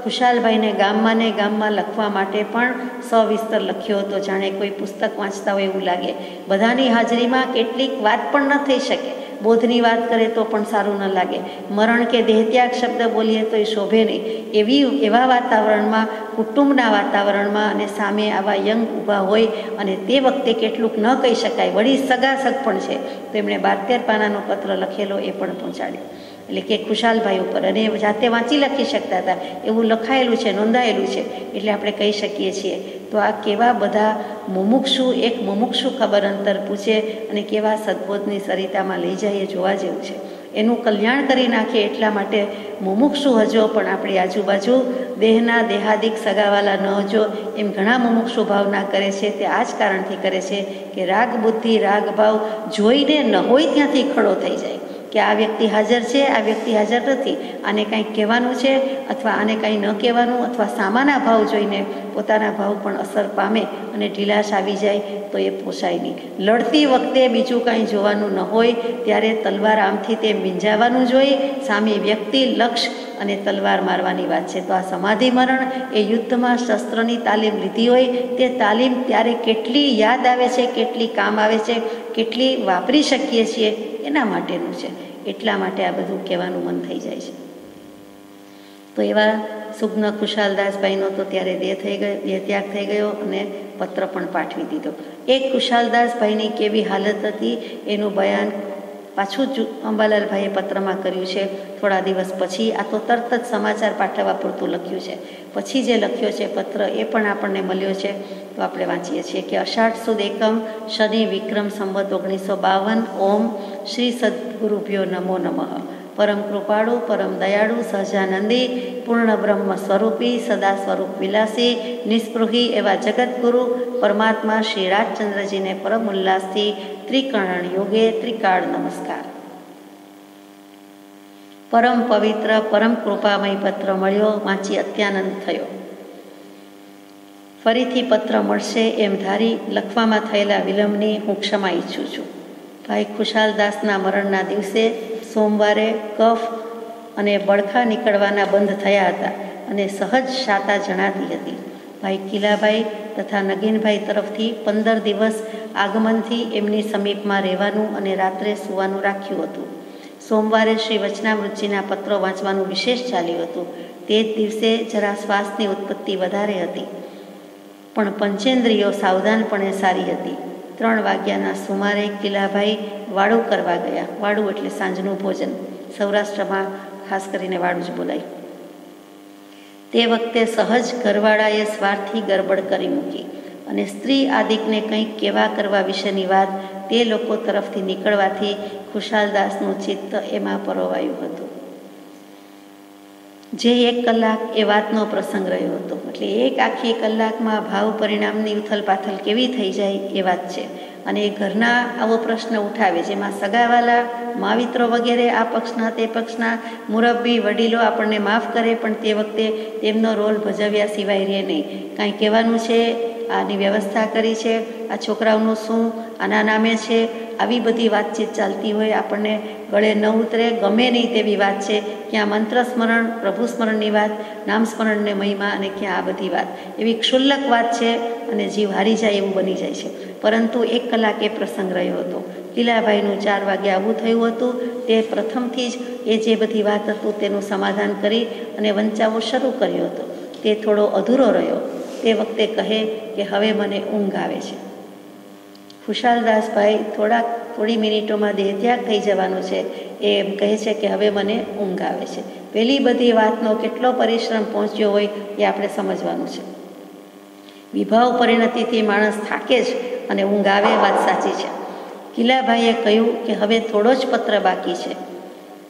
ખુશાલભાઈને ગામમાં લખવા માટે પણ સવિસ્તર લખ્યો હતો, જાણે કોઈ પુસ્તક વાંચતા હોય એવું લાગે. બધાની હાજરીમાં કેટલીક વાત પણ ન થઈ શકે. બોધની વાત કરે તો પણ સારું ન લાગે. મરણ કે દેહત્યાગ શબ્દ બોલીએ તો એ શોભે નહીં. એવા વાતાવરણમાં, કુટુંબના વાતાવરણમાં અને સામે આવા યંગ ઊભા હોય અને તે વખતે કેટલુંક ન કહી શકાય, વળી સગાસગ પણ છે, તો એમણે 12-13 પાનાનો પત્ર લખેલો એ પણ પહોંચાડ્યો. એટલે કે ખુશાલભાઈ ઉપર, અને જાતે વાંચી લખી શકતા હતા એવું લખાયેલું છે, નોંધાયેલું છે. એટલે આપણે કહી શકીએ છીએ. તો આ કેવા બધા એક મુમુક્ષુ ખબર અંતર પૂછે અને કેવા સદબોધની સરિતામાં લઈ જાય એ જોવા જેવું છે. એનું કલ્યાણ કરી નાખે એટલા માટે મુમુક્ષુ હજો પણ આપણી આજુબાજુ દેહના દેહાદિક સગાવાલા ન હજો એમ ઘણા મુમુક્ષુ ભાવના કરે છે. તે આ જ કારણથી કરે છે કે રાગ બુદ્ધિ રાગ ભાવ જોઈને ન હોય ત્યાંથી ખડો થઈ જાય કે આ વ્યક્તિ હાજર છે, આ વ્યક્તિ હાજર નથી, આને કંઈક કહેવાનું છે અથવા આને કંઈ ન કહેવાનું, અથવા સામાના ભાવ જોઈને પોતાના ભાવ પણ અસર પામે અને ઢીલાશ આવી જાય તો એ પોસાય નહીં. લડતી વખતે બીજું કાંઈ જોવાનું ન હોય ત્યારે તલવાર આમથી તેમ વીંજાવાનું જોઈ, સામે વ્યક્તિ, લક્ષ અને તલવાર મારવાની વાત છે. તો આ સમાધિ મરણ એ યુદ્ધમાં શસ્ત્રની તાલીમ લીધી હોય તે તાલીમ ત્યારે કેટલી યાદ આવે છે, કેટલી કામ આવે છે, કેટલી વાપરી શકીએ છીએ એના માટેનું છે. એટલા માટે આ બધું કહેવાનું મન થઈ જાય છે. તો એવા સુગ્ન ખુશાલદાસભાઈનો તો ત્યારે દેહ ત્યાગ થઈ ગયો અને પત્ર પણ પાઠવી દીધો. એક ખુશાલદાસભાઈની કેવી હાલત હતી એનું બયાન પાછું જ અંબાલાલભાઈએ પત્રમાં કર્યું છે થોડા દિવસ પછી. આ તો તરત જ સમાચાર પાઠવવા પૂરતું લખ્યું છે. પછી જે લખ્યો છે પત્ર એ પણ આપણને મળ્યો છે, તો આપણે વાંચીએ છીએ કે અષાઢ સુદ એકમ શનિ વિક્રમ સંવત 1952 ઓમ શ્રી સદગુરુભ્યો નમો નમઃ. પરમ કૃપાળુ પરમ દયાળુ સહજાનંદી પૂર્ણ બ્રહ્મ સ્વરૂપી સદા સ્વરૂપ વિલાસી નિસ્પૃહી એવા જગતગુરુ પરમાત્મા શ્રી રાજચંદ્રજીને પરમ ઉલ્લાસથી ત્રિકરણ યોગે ત્રિકાળ નમસ્કાર. પરમ પવિત્ર પરમ કૃપામય પત્ર મળ્યો, વાંચી અત્યાનંદ થયો. ફરીથી પત્ર મળશે એમ ધારી લખવામાં થયેલા વિલંબની હું ક્ષમા ઈચ્છું છું. ભાઈ ખુશાલદાસના મરણના દિવસે સોમવારે કફ અને બળખા નીકળવાના બંધ થયા હતા અને સહજ શાતા જણાતી હતી. ભાઈ કિલાભાઈ તથા નગીનભાઈ તરફથી 15 દિવસ આગમનથી એમની સમીપમાં રહેવાનું અને રાત્રે સૂવાનું રાખ્યું હતું. સોમવારે શ્રી વચનામૃતજીના પત્રો વાંચવાનું વિશેષ ચાલ્યું હતું. તે જ દિવસે જરા શ્વાસની ઉત્પત્તિ વધારે હતી, પણ પંચેન્દ્રિયો સાવધાનપણે સારી હતી. 3 વાગ્યાના સુમારે કિલાભાઈ વાડું કરવા ગયા. વાડું એટલે સાંજનું ભોજન, સૌરાષ્ટ્રમાં ખાસ કરીને વાડું જ બોલાય. તે વખતે સહજ ઘરવાળાએ સ્વાર્થી ગરબડ કરી મૂકી અને સ્ત્રી આદિકને કંઈક કેવા કરવા વિશેની વાત તે લોકો તરફથી નીકળવાથી ખુશાલદાસનું ચિત્ત એમાં પરોવાયું હતું. જે 1 કલાક એ વાતનો પ્રસંગ રહ્યો હતો. એટલે એક આખી કલાકમાં ભાવ પરિણામની ઉથલપાથલ કેવી થઈ જાય એ વાત છે. અને એ ઘરના આવો પ્રશ્ન ઉઠાવે, જેમાં સગાવાલા માવિત્રો વગેરે આ પક્ષના તે પક્ષના મુરબ્બી વડીલો આપણને માફ કરે, પણ તે વખતે તેમનો રોલ ભજવ્યા સિવાય રહે નહીં. કાંઈ કહેવાનું છે, આની વ્યવસ્થા કરી છે, આ છોકરાઓનું શું, આના નામે છે, આવી બધી વાતચીત ચાલતી હોય, આપણને ગળે ન ઉતરે, ગમે નહીં તેવી વાત છે. ક્યાં મંત્ર સ્મરણ, પ્રભુ સ્મરણની વાત, નામ સ્મરણને મહિમા, અને ક્યાં આ બધી વાત એવી ક્ષુલ્લક વાત છે અને જીવ હારી જાય એવું બની જાય છે. પરંતુ 1 કલાક એ પ્રસંગ રહ્યો હતો. કિલાભાઈનું 4 વાગે આવું થયું હતું. તે પ્રથમથી જ એ જે બધી વાત હતું તેનું સમાધાન કરી અને વંચાવો શરૂ કર્યો હતો. તે થોડો અધૂરો રહ્યો. તે વખતે કહે કે હવે મને ઊંઘ આવે છે. ખુશાલદાસભાઈ થોડી મિનિટોમાં દેહત્યાગ થઈ જવાનું છે એ એમ કહે છે કે હવે મને ઊંઘ આવે છે. પેલી બધી વાતનો કેટલો પરિશ્રમ પહોંચ્યો હોય એ આપણે સમજવાનું છે. વિભાવ પરિણતિથી માણસ થાકે જ અને ઊંઘ આવે, વાત સાચી છે. કિલાભાઈએ કહ્યું કે હવે થોડો જ પત્ર બાકી છે.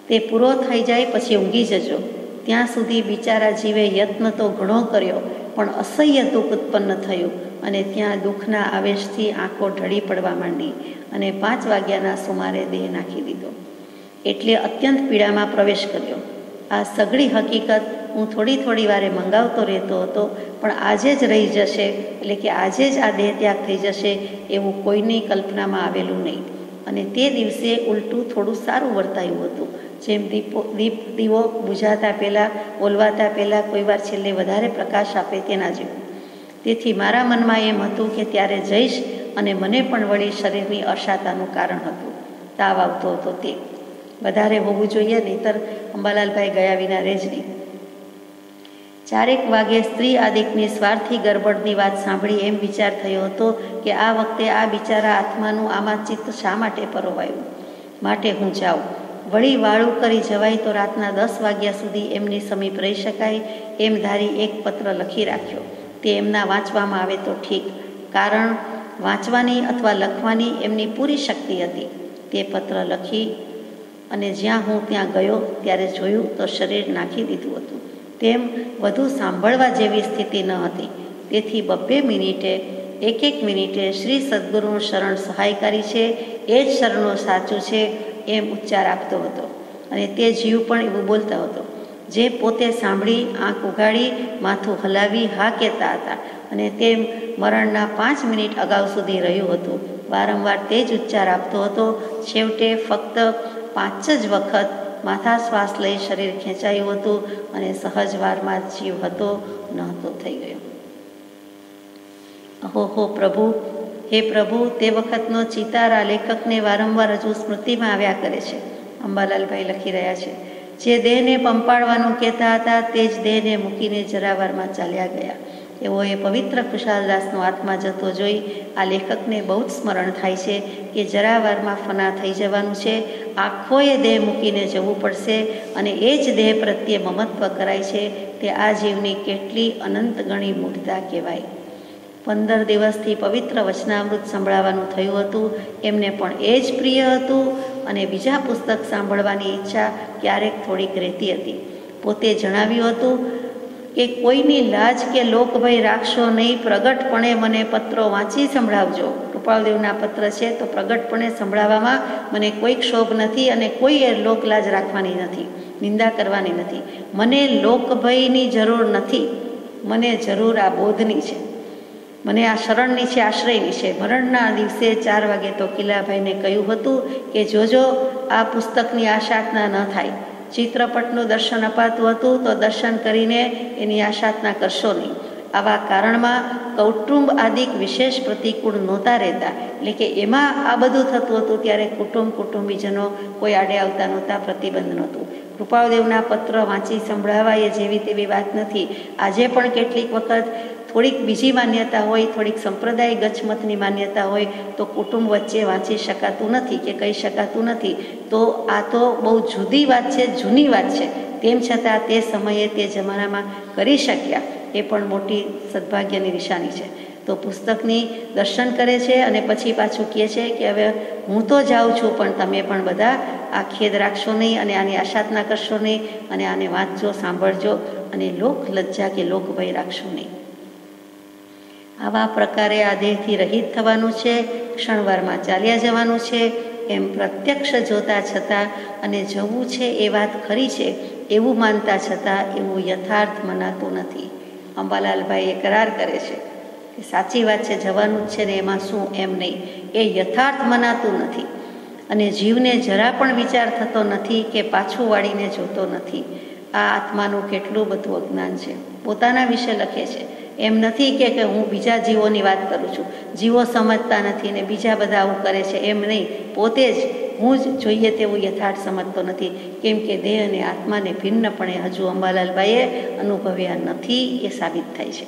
તે પૂરો થઈ જાય પછી ઊંઘી જજો. ત્યાં સુધી બિચારા જીવે યત્ન તો ઘણો કર્યો, પણ અસહ્ય દુઃખ ઉત્પન્ન થયું અને ત્યાં દુઃખના આવેશથી આંખો ઢળી પડવા માંડી અને 5 વાગ્યાના સુમારે દેહ નાખી દીધો. એટલે અત્યંત પીડામાં પ્રવેશ કર્યો. આ સઘળી હકીકત હું થોડી વારે મંગાવતો રહેતો હતો, પણ આજે જ રહી જશે, એટલે કે આજે જ આ દેહ ત્યાગ થઈ જશે એવું કોઈની કલ્પનામાં આવેલું નહીં. અને તે દિવસે ઉલટું થોડું સારું વર્તાયું હતું, જેમ દીવો બુઝાતા પહેલાં, ઓલવાતા પહેલાં કોઈ વાર છેલ્લે વધારે પ્રકાશ આપે તેના જેવું. તેથી મારા મનમાં એમ હતું કે ત્યારે જઈશ, અને મને પણ વળી શરીરની અશાતાનું કારણ હતું, તાવ આવતો હતો. તે વધારે હોવું જોઈએ, નહીંતર અંબાલાલભાઈ ગયા વિના રહે જ નહીં. 4 વાગે સ્ત્રી આદિકની સ્વાર્થી ગરબડની વાત સાંભળી એમ વિચાર થયો હતો કે આ વખતે આ બિચારા આત્માનું આમાં ચિત્ત શા માટે પરોવાયું. માટે હું જાઉં. વળી વાળું કરી જવાય તો રાતના 10 વાગ્યા સુધી એમની સમીપ રહી શકાય એમ ધારી એક પત્ર લખી રાખ્યો. તે એમના વાંચવામાં આવે તો ઠીક, કારણ વાંચવાની અથવા લખવાની એમની પૂરી શક્તિ હતી. તે પત્ર લખી અને જ્યાં હું ત્યાં ગયો ત્યારે જોયું તો શરીર નાખી દીધું હતું. તેમ વધુ સાંભળવા જેવી સ્થિતિ ન હતી. તેથી 2 મિનિટે 1 મિનિટે શ્રી સદગુરુનું શરણ સહાયકારી છે, એ જ શરણો સાચું છે એમ ઉચ્ચાર આપતો હતો. અને તે જીવ પણ એવું બોલતો હતો, જે પોતે સાંભળી આંખ ઉઘાડી માથું હલાવી હા કહેતા હતા. અને તે મરણના 5 મિનિટ અગાઉ સુધી રહ્યું હતું. વારંવાર તે જ ઉચ્ચાર આપતો હતો. છેવટે ફક્ત 5 જ વખત માથા શ્વાસ લઈ શરીર ખેંચાયું હતું અને સહજ વારમાં જીવ હતો નહોતો થઈ ગયો. અહો પ્રભુ, હે પ્રભુ, તે વખતનો ચિતાર આ લેખકને વારંવાર હજુ સ્મૃતિમાં આવ્યા કરે છે. અંબાલાલભાઈ લખી રહ્યા છે. જે દેહને પંપાળવાનું કહેતા હતા તે જ દેહને મૂકીને જરાવારમાં ચાલ્યા ગયા. એવો એ પવિત્ર ખુશાલદાસનો આત્મા જતો જોઈ આ લેખકને બહુ જ સ્મરણ થાય છે કે જરાવારમાં ફના થઈ જવાનું છે, આખોએ દેહ મૂકીને જવું પડશે અને એ જ દેહ પ્રત્યે મમત્વ કરાય છે. તે આ જીવની કેટલી અનંત ગણી મૂઢતા કહેવાય. 15 દિવસથી પવિત્ર વચનામૃત સંભળાવવાનું થયું હતું. એમને પણ એ જ પ્રિય હતું અને બીજા પુસ્તક સાંભળવાની ઈચ્છા ક્યારેક થોડીક રહેતી હતી. પોતે જણાવ્યું હતું કે કોઈની લાજ કે લોકભય રાખશો નહીં, પ્રગટપણે મને પત્રો વાંચી સંભળાવજો. કૃપાળદેવના પત્ર છે તો પ્રગટપણે સંભળાવવામાં મને કોઈ ક્ષોભ નથી અને કોઈ લોકલાજ રાખવાની નથી, નિંદા કરવાની નથી. મને લોકભયની જરૂર નથી, મને જરૂર આ બોધની છે, મને આ શરણની છે, આશ્રયની છે. મરણના દિવસે 4 વાગે તો કિલ્લાભાઈને કહ્યું હતું કે જોજો આ પુસ્તકની આશાતના ન થાય. ચિત્રપટનું દર્શન અપાતું હતું તો દર્શન કરીને એની આશાતના કરશો નહીં. આવા કારણમાં કૌટુંબ આદિક વિશેષ પ્રતિકૂળ નહોતા રહેતા, એટલે કે એમાં આ બધું થતું હતું ત્યારે કુટુંબીજનો કોઈ આડે આવતા નહોતા, પ્રતિબંધ નહોતું. કૃપાળદેવના પત્ર વાંચી સંભળાવાય જેવી તેવી વાત નથી. આજે પણ કેટલીક વખત થોડીક બીજી માન્યતા હોય, થોડીક સંપ્રદાય ગચ્છમતની માન્યતા હોય તો કુટુંબ વચ્ચે વાંચી શકાતું નથી કે કહી શકાતું નથી. તો આ તો બહુ જુદી વાત છે, જૂની વાત છે. તેમ છતાં તે સમયે તે જમાનામાં કરી શક્યા એ પણ મોટી સદભાગ્યની નિશાની છે. તો પુસ્તકની દર્શન કરે છે અને પછી પાછું કહે છે કે હવે હું તો જાઉં છું, પણ તમે પણ બધા આ ખેદ રાખશો નહીં અને આની આશાતના કરશો નહીં અને આને વાંચજો, સાંભળજો અને લોક લજ્જા કે લોકભય રાખશો નહીં. આવા પ્રકારે આ દેહથી રહિત થવાનું છે, ક્ષણવારમાં ચાલ્યા જવાનું છે એમ પ્રત્યક્ષ જોતા છતાં અને જવું છે એ વાત ખરી છે એવું માનતા છતાં એવું યથાર્થ મનાતું નથી. અંબાલાલભાઈ એ કરાર કરે છે કે સાચી વાત છે, જવાનું જ છે ને એમાં શું, એમ નહીં. એ યથાર્થ મનાતું નથી અને જીવને જરા પણ વિચાર થતો નથી કે પાછું વાળીને જોતો નથી. આ આત્માનું કેટલું બધું અજ્ઞાન છે. પોતાના વિશે લખે છે, એમ નથી કે હું બીજા જીવોની વાત કરું છું, જીવો સમજતા નથી ને બીજા બધા આવું કરે છે, એમ નહીં. પોતે જ હું જ જોઈએ તેવું યથાર્થ સમજતો નથી, કેમ કે દેહ અને આત્માને ભિન્નપણે હજુ અંબાલાલભાઈએ અનુભવ્યા નથી એ સાબિત થાય છે.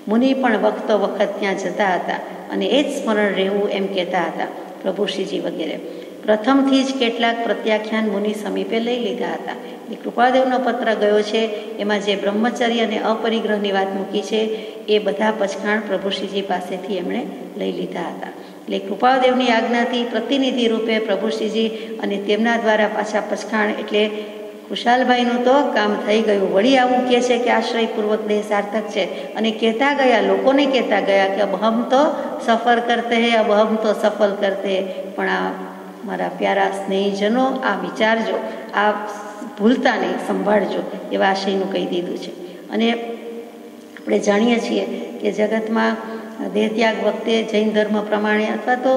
મુનિ પણ વખતો વખત ત્યાં જતા હતા અને એ જ સ્મરણ રહેવું એમ કહેતા હતા. પ્રભુશ્રીજી વગેરે પ્રથમથી જ કેટલાક પ્રત્યાખ્યાન મુનિ સમીપે લઈ લીધા હતા. એ કૃપાદેવનો પત્ર ગયો છે એમાં જે બ્રહ્મચર્ય અને અપરિગ્રહની વાત મૂકી છે એ બધા પચખાણ પ્રભુશ્રીજી પાસેથી એમણે લઈ લીધા હતા. એટલે કૃપાળદેવની આજ્ઞાથી પ્રતિનિધિ રૂપે પ્રભુશ્રીજી અને તેમના દ્વારા પાછા પછખાણ એટલે ખુશાલભાઈનું તો કામ થઈ ગયું. વળી આવું કહે છે કે આશ્રયપૂર્વક દેહ સાર્થક છે અને કહેતા ગયા, લોકોને કહેતા ગયા કે અબ હમ તો સફર કરતે હે, અબ હમ તો સફલ કરતે હે. પણ આ મારા પ્યારા સ્નેહીજનો આ વિચારજો, આ ભૂલતા નહીં, સંભાળજો એવા આશયનું કહી દીધું છે. અને આપણે જાણીએ છીએ કે જગતમાં દેહત્યાગ વખતે જૈન ધર્મ પ્રમાણે અથવા તો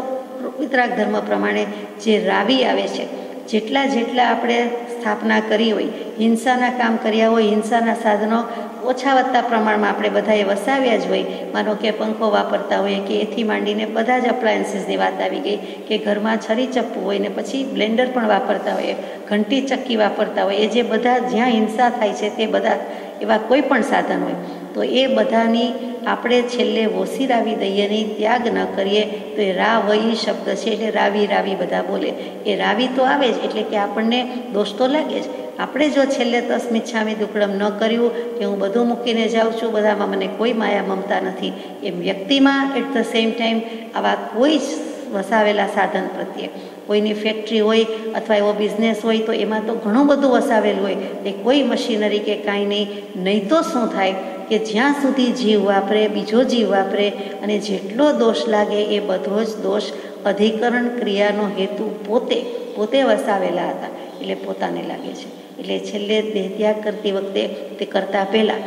વિતરાગ ધર્મ પ્રમાણે જે રાવી આવે છે, જેટલા આપણે સ્થાપના કરી હોય, હિંસાના કામ કર્યા હોય, હિંસાના સાધનો ઓછા વધતા પ્રમાણમાં આપણે બધાએ વસાવ્યા જ હોય. માનો કે પંખો વાપરતા હોઈએ કે એથી માંડીને બધા જ અપ્લાયન્સીસની વાત આવી ગઈ કે ઘરમાં છરી ચપ્પુ હોય ને પછી બ્લેન્ડર પણ વાપરતા હોઈએ, ઘંટી ચક્કી વાપરતા હોય, એ જે બધા જ્યાં હિંસા થાય છે તે બધા એવા કોઈ પણ સાધન હોય તો એ બધાની આપણે છેલ્લે ઓછી રાવી દઈએ નહીં, ત્યાગ ન કરીએ તો એ રાવઈ શબ્દ છે એટલે રાવી બધા બોલે. એ રાવી તો આવે જ એટલે કે આપણને દોષ તો લાગે જ. આપણે જો છેલ્લે તસ્મિચ્છામિ દુક્કડમ ન કર્યું કે હું બધું મૂકીને જાઉં છું, બધામાં મને કોઈ માયા મમતા નથી, એમ વ્યક્તિમાં એટ ધ સેમ ટાઈમ આવા કોઈ જ વસાવેલા સાધન પ્રત્યે, કોઈની ફેક્ટરી હોય અથવા એવો બિઝનેસ હોય તો એમાં તો ઘણું બધું વસાવેલું હોય, એ કોઈ મશીનરી કે કાંઈ નહીં તો શું થાય કે જ્યાં સુધી જીવ વાપરે, બીજો જીવ વાપરે અને જેટલો દોષ લાગે એ બધો જ દોષ અધિકરણ ક્રિયાનો હેતુ પોતે વસાવેલા હતા એટલે પોતાને લાગે છે. એટલે છેલ્લે દેહત્યાગ કરતી વખતે તે કરતાં પહેલાં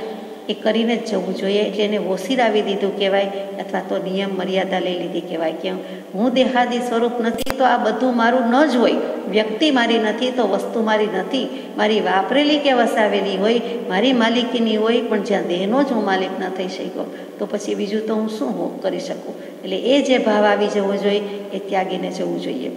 એ કરીને જ જવું જોઈએ. એટલે એને ઓસીરાવી દીધું કહેવાય અથવા તો નિયમ મર્યાદા લઈ લીધી કહેવાય કે હું દેહાદી સ્વરૂપ નથી તો આ બધું મારું ન જ હોય, વ્યક્તિ મારી નથી તો વસ્તુ મારી નથી, મારી વાપરેલી કે વસાવેલી હોય, મારી માલિકીની હોય, પણ જ્યાં દેહનો જ હું માલિક ન થઈ શક્યો તો પછી બીજું તો હું શું કરી શકું. એટલે એ જે ભાવ આવી જવો જોઈએ એ ત્યાગીને જવું જોઈએ.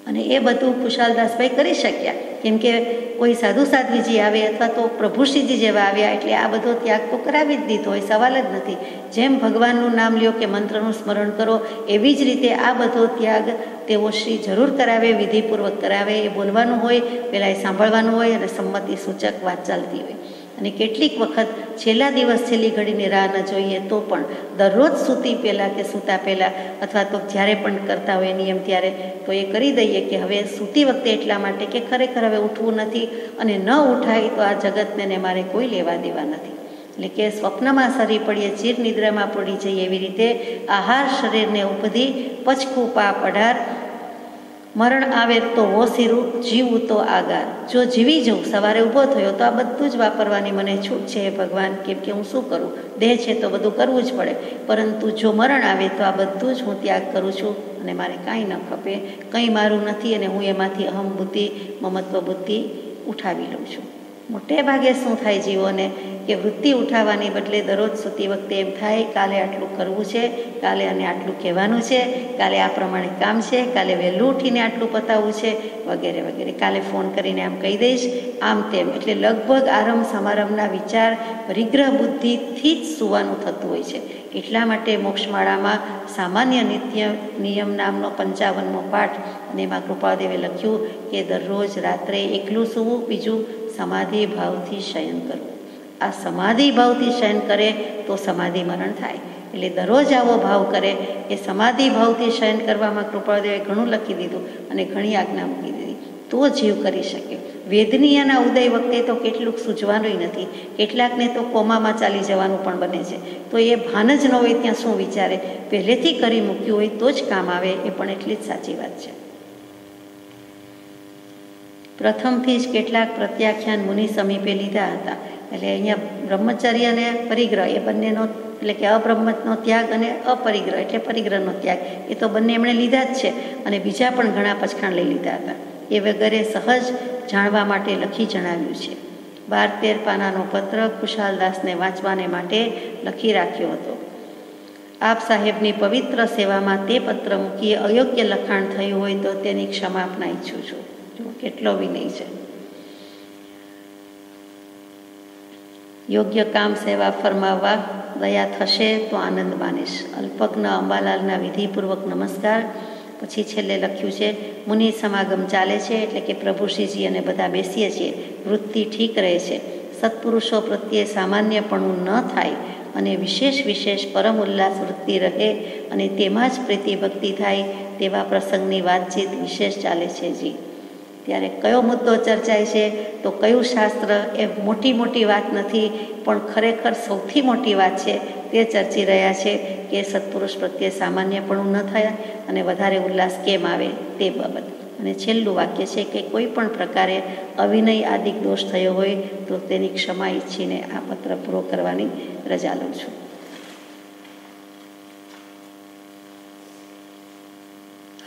અને એ બધું ખુશાલદાસભાઈ કરી શક્યા કેમ કે કોઈ સાધુ સાધ્વીજી આવે અથવા તો પ્રભુશ્રીજી જેવા આવ્યા એટલે આ બધો ત્યાગ તો કરાવી જ દીધો હોય, સવાલ જ નથી. જેમ ભગવાનનું નામ લ્યો કે મંત્રનું સ્મરણ કરો એવી જ રીતે આ બધો ત્યાગ તેઓ શ્રી જરૂર કરાવે, વિધિપૂર્વક કરાવે. એ બોલવાનું હોય, પહેલાં એ સાંભળવાનું હોય અને સંમતિ સૂચક વાત ચાલતી હોય. અને કેટલીક વખત છેલ્લા દિવસ છેલ્લી ઘડીની રાહ ન જોઈએ તો પણ દરરોજ સૂતી પહેલાં કે સૂતા પહેલાં અથવા તો જ્યારે પણ કરતા હોય નિયમ ત્યારે તો એ કરી દઈએ કે હવે સૂતી વખતે એટલા માટે કે ખરેખર હવે ઉઠવું નથી અને ન ઉઠાય તો આ જગતને મારે કોઈ લેવા દેવા નથી. એટલે કે સ્વપ્નમાં સરી પડીએ, ચીર નિદ્રામાં પડી જઈએ એવી રીતે આહાર શરીરને ઉપધી પચકું પાપ 18 મરણ આવે તો ઓસીરું, જીવવું તો આગાર. જો જીવી જવું, સવારે ઊભો થયો તો આ બધું જ વાપરવાની મને છૂટ છે ભગવાન, કેમ કે હું શું કરું, દેહ છે તો બધું કરવું જ પડે. પરંતુ જો મરણ આવે તો આ બધું જ હું ત્યાગ કરું છું અને મારે કાંઈ ન ખપે, કંઈ મારું નથી અને હું એમાંથી અહમ બુદ્ધિ, મમત્વ બુદ્ધિ ઉઠાવી લઉં છું. મોટે ભાગે શું થાય જીવોને કે વૃત્તિ ઉઠાવવાની બદલે દરરોજ સૂતી વખતે એમ થાય કાલે આટલું કરવું છે, કાલે અને આટલું કહેવાનું છે, કાલે આ પ્રમાણે કામ છે, કાલે વહેલું ઉઠીને આટલું પતાવવું છે વગેરે વગેરે, કાલે ફોન કરીને આમ કહી દઈશ, આમ તેમ. એટલે લગભગ આરંભ સમારંભના વિચાર પરિગ્રહ બુદ્ધિથી જ સુવાનું થતું હોય છે. એટલા માટે મોક્ષમાળામાં સામાન્ય નિત્ય નિયમ નામનો 55મો પાઠ અને એમાં કૃપાદેવે લખ્યું કે દરરોજ રાત્રે એકલું સૂવું, બીજું સમાધિ ભાવથી શયન કરવું. આ સમાધિ ભાવથી શયન કરે તો સમાધિ મરણ થાય. એટલે દરરોજ આવો ભાવ કરે એ સમાધિ ભાવથી શયન કરવામાં કૃપાદેવે ઘણું લખી દીધું અને ઘણી આજ્ઞા મૂકી દીધી તો જીવ કરી શકે. વેદનીયના ઉદય વખતે તો કેટલુંક સૂઝવાનું નથી, કેટલાકને તો કોમામાં ચાલી જવાનું પણ બને છે. તો એ ભાન જ ન હોય ત્યાં શું વિચારે, પહેલેથી કરી મૂક્યું હોય તો જ કામ આવે, એ પણ એટલી જ સાચી વાત છે. પ્રથમથી જ કેટલાક પ્રત્યાખ્યાન મુનિ સમીપે લીધા હતા. એટલે અહીંયા બ્રહ્મચર્ય અને પરિગ્રહ એ બંનેનો એટલે કે અબ્રહ્મનો ત્યાગ અને અપરિગ્રહ એટલે પરિગ્રહનો ત્યાગ એ તો બંને એમણે લીધા જ છે અને બીજા પણ ઘણા પછખાણ લઈ લીધા હતા. એ વગેરે સહજ જાણવા માટે લખી જણાવ્યું છે. 12-13 પાનાનો પત્ર ખુશાલદાસને વાંચવાને માટે લખી રાખ્યો હતો. આપ સાહેબની પવિત્ર સેવામાં તે પત્ર મૂકી અયોગ્ય લખાણ થયું હોય તો તેની ક્ષમાપના ઈચ્છું છું. જો કેટલો વિનય છે. યોગ્ય કામ સેવા ફરમાવવા દયા થશે તો આનંદ માનીશ. અલ્પજ્ઞ અંબાલાલના વિધિપૂર્વક નમસ્કાર. પછી છેલ્લે લખ્યું છે મુનિ સમાગમ ચાલે છે એટલે કે પ્રભુશ્રીજી અને બધા બેસીએ છીએ, વૃત્તિ ઠીક રહે છે, સત્પુરુષો પ્રત્યે સામાન્યપણું ન થાય અને વિશેષ પરમ ઉલ્લાસ વૃત્તિ રહે અને તેમાં જ પ્રીતિ ભક્તિ થાય તેવા પ્રસંગની વાતચીત વિશેષ ચાલે છે જી. ત્યારે કયો મુદ્દો ચર્ચાય છે તો કયું શાસ્ત્ર એ મોટી વાત નથી, પણ ખરેખર સૌથી મોટી વાત છે તે ચર્ચી રહ્યા છે કે સત્પુરુષ પ્રત્યે સામાન્યપણું ન થાય અને વધારે ઉલ્લાસ કેમ આવે તે બાબત. અને છેલ્લું વાક્ય છે કે કોઈ પણ પ્રકારે અવિનય આદિક દોષ થયો હોય તો તેની ક્ષમા ઈચ્છીને આ પત્ર પૂરો કરવાની રજા લઉં છું.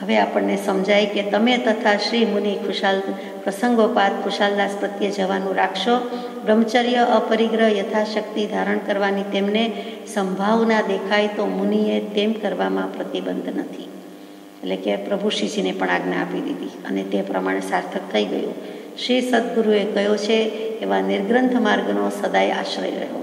હવે આપણને સમજાય કે તમે તથા શ્રી મુનિ ખુશાલ પ્રસંગોપાત ખુશાલદાસ પ્રત્યે જવાનું રાખશો. બ્રહ્મચર્ય અપરિગ્રહ યથાશક્તિ ધારણ કરવાની તેમને સંભાવના દેખાય તો મુનિએ તેમ કરવામાં પ્રતિબંધ નથી. એટલે કે પ્રભુ શ્રીજીને પણ આજ્ઞા આપી દીધી અને તે પ્રમાણે સાર્થક થઈ ગયું. શ્રી સદગુરુએ કહ્યો છે એવા નિર્ગ્રંથ માર્ગનો સદાય આશ્રય રહ્યો.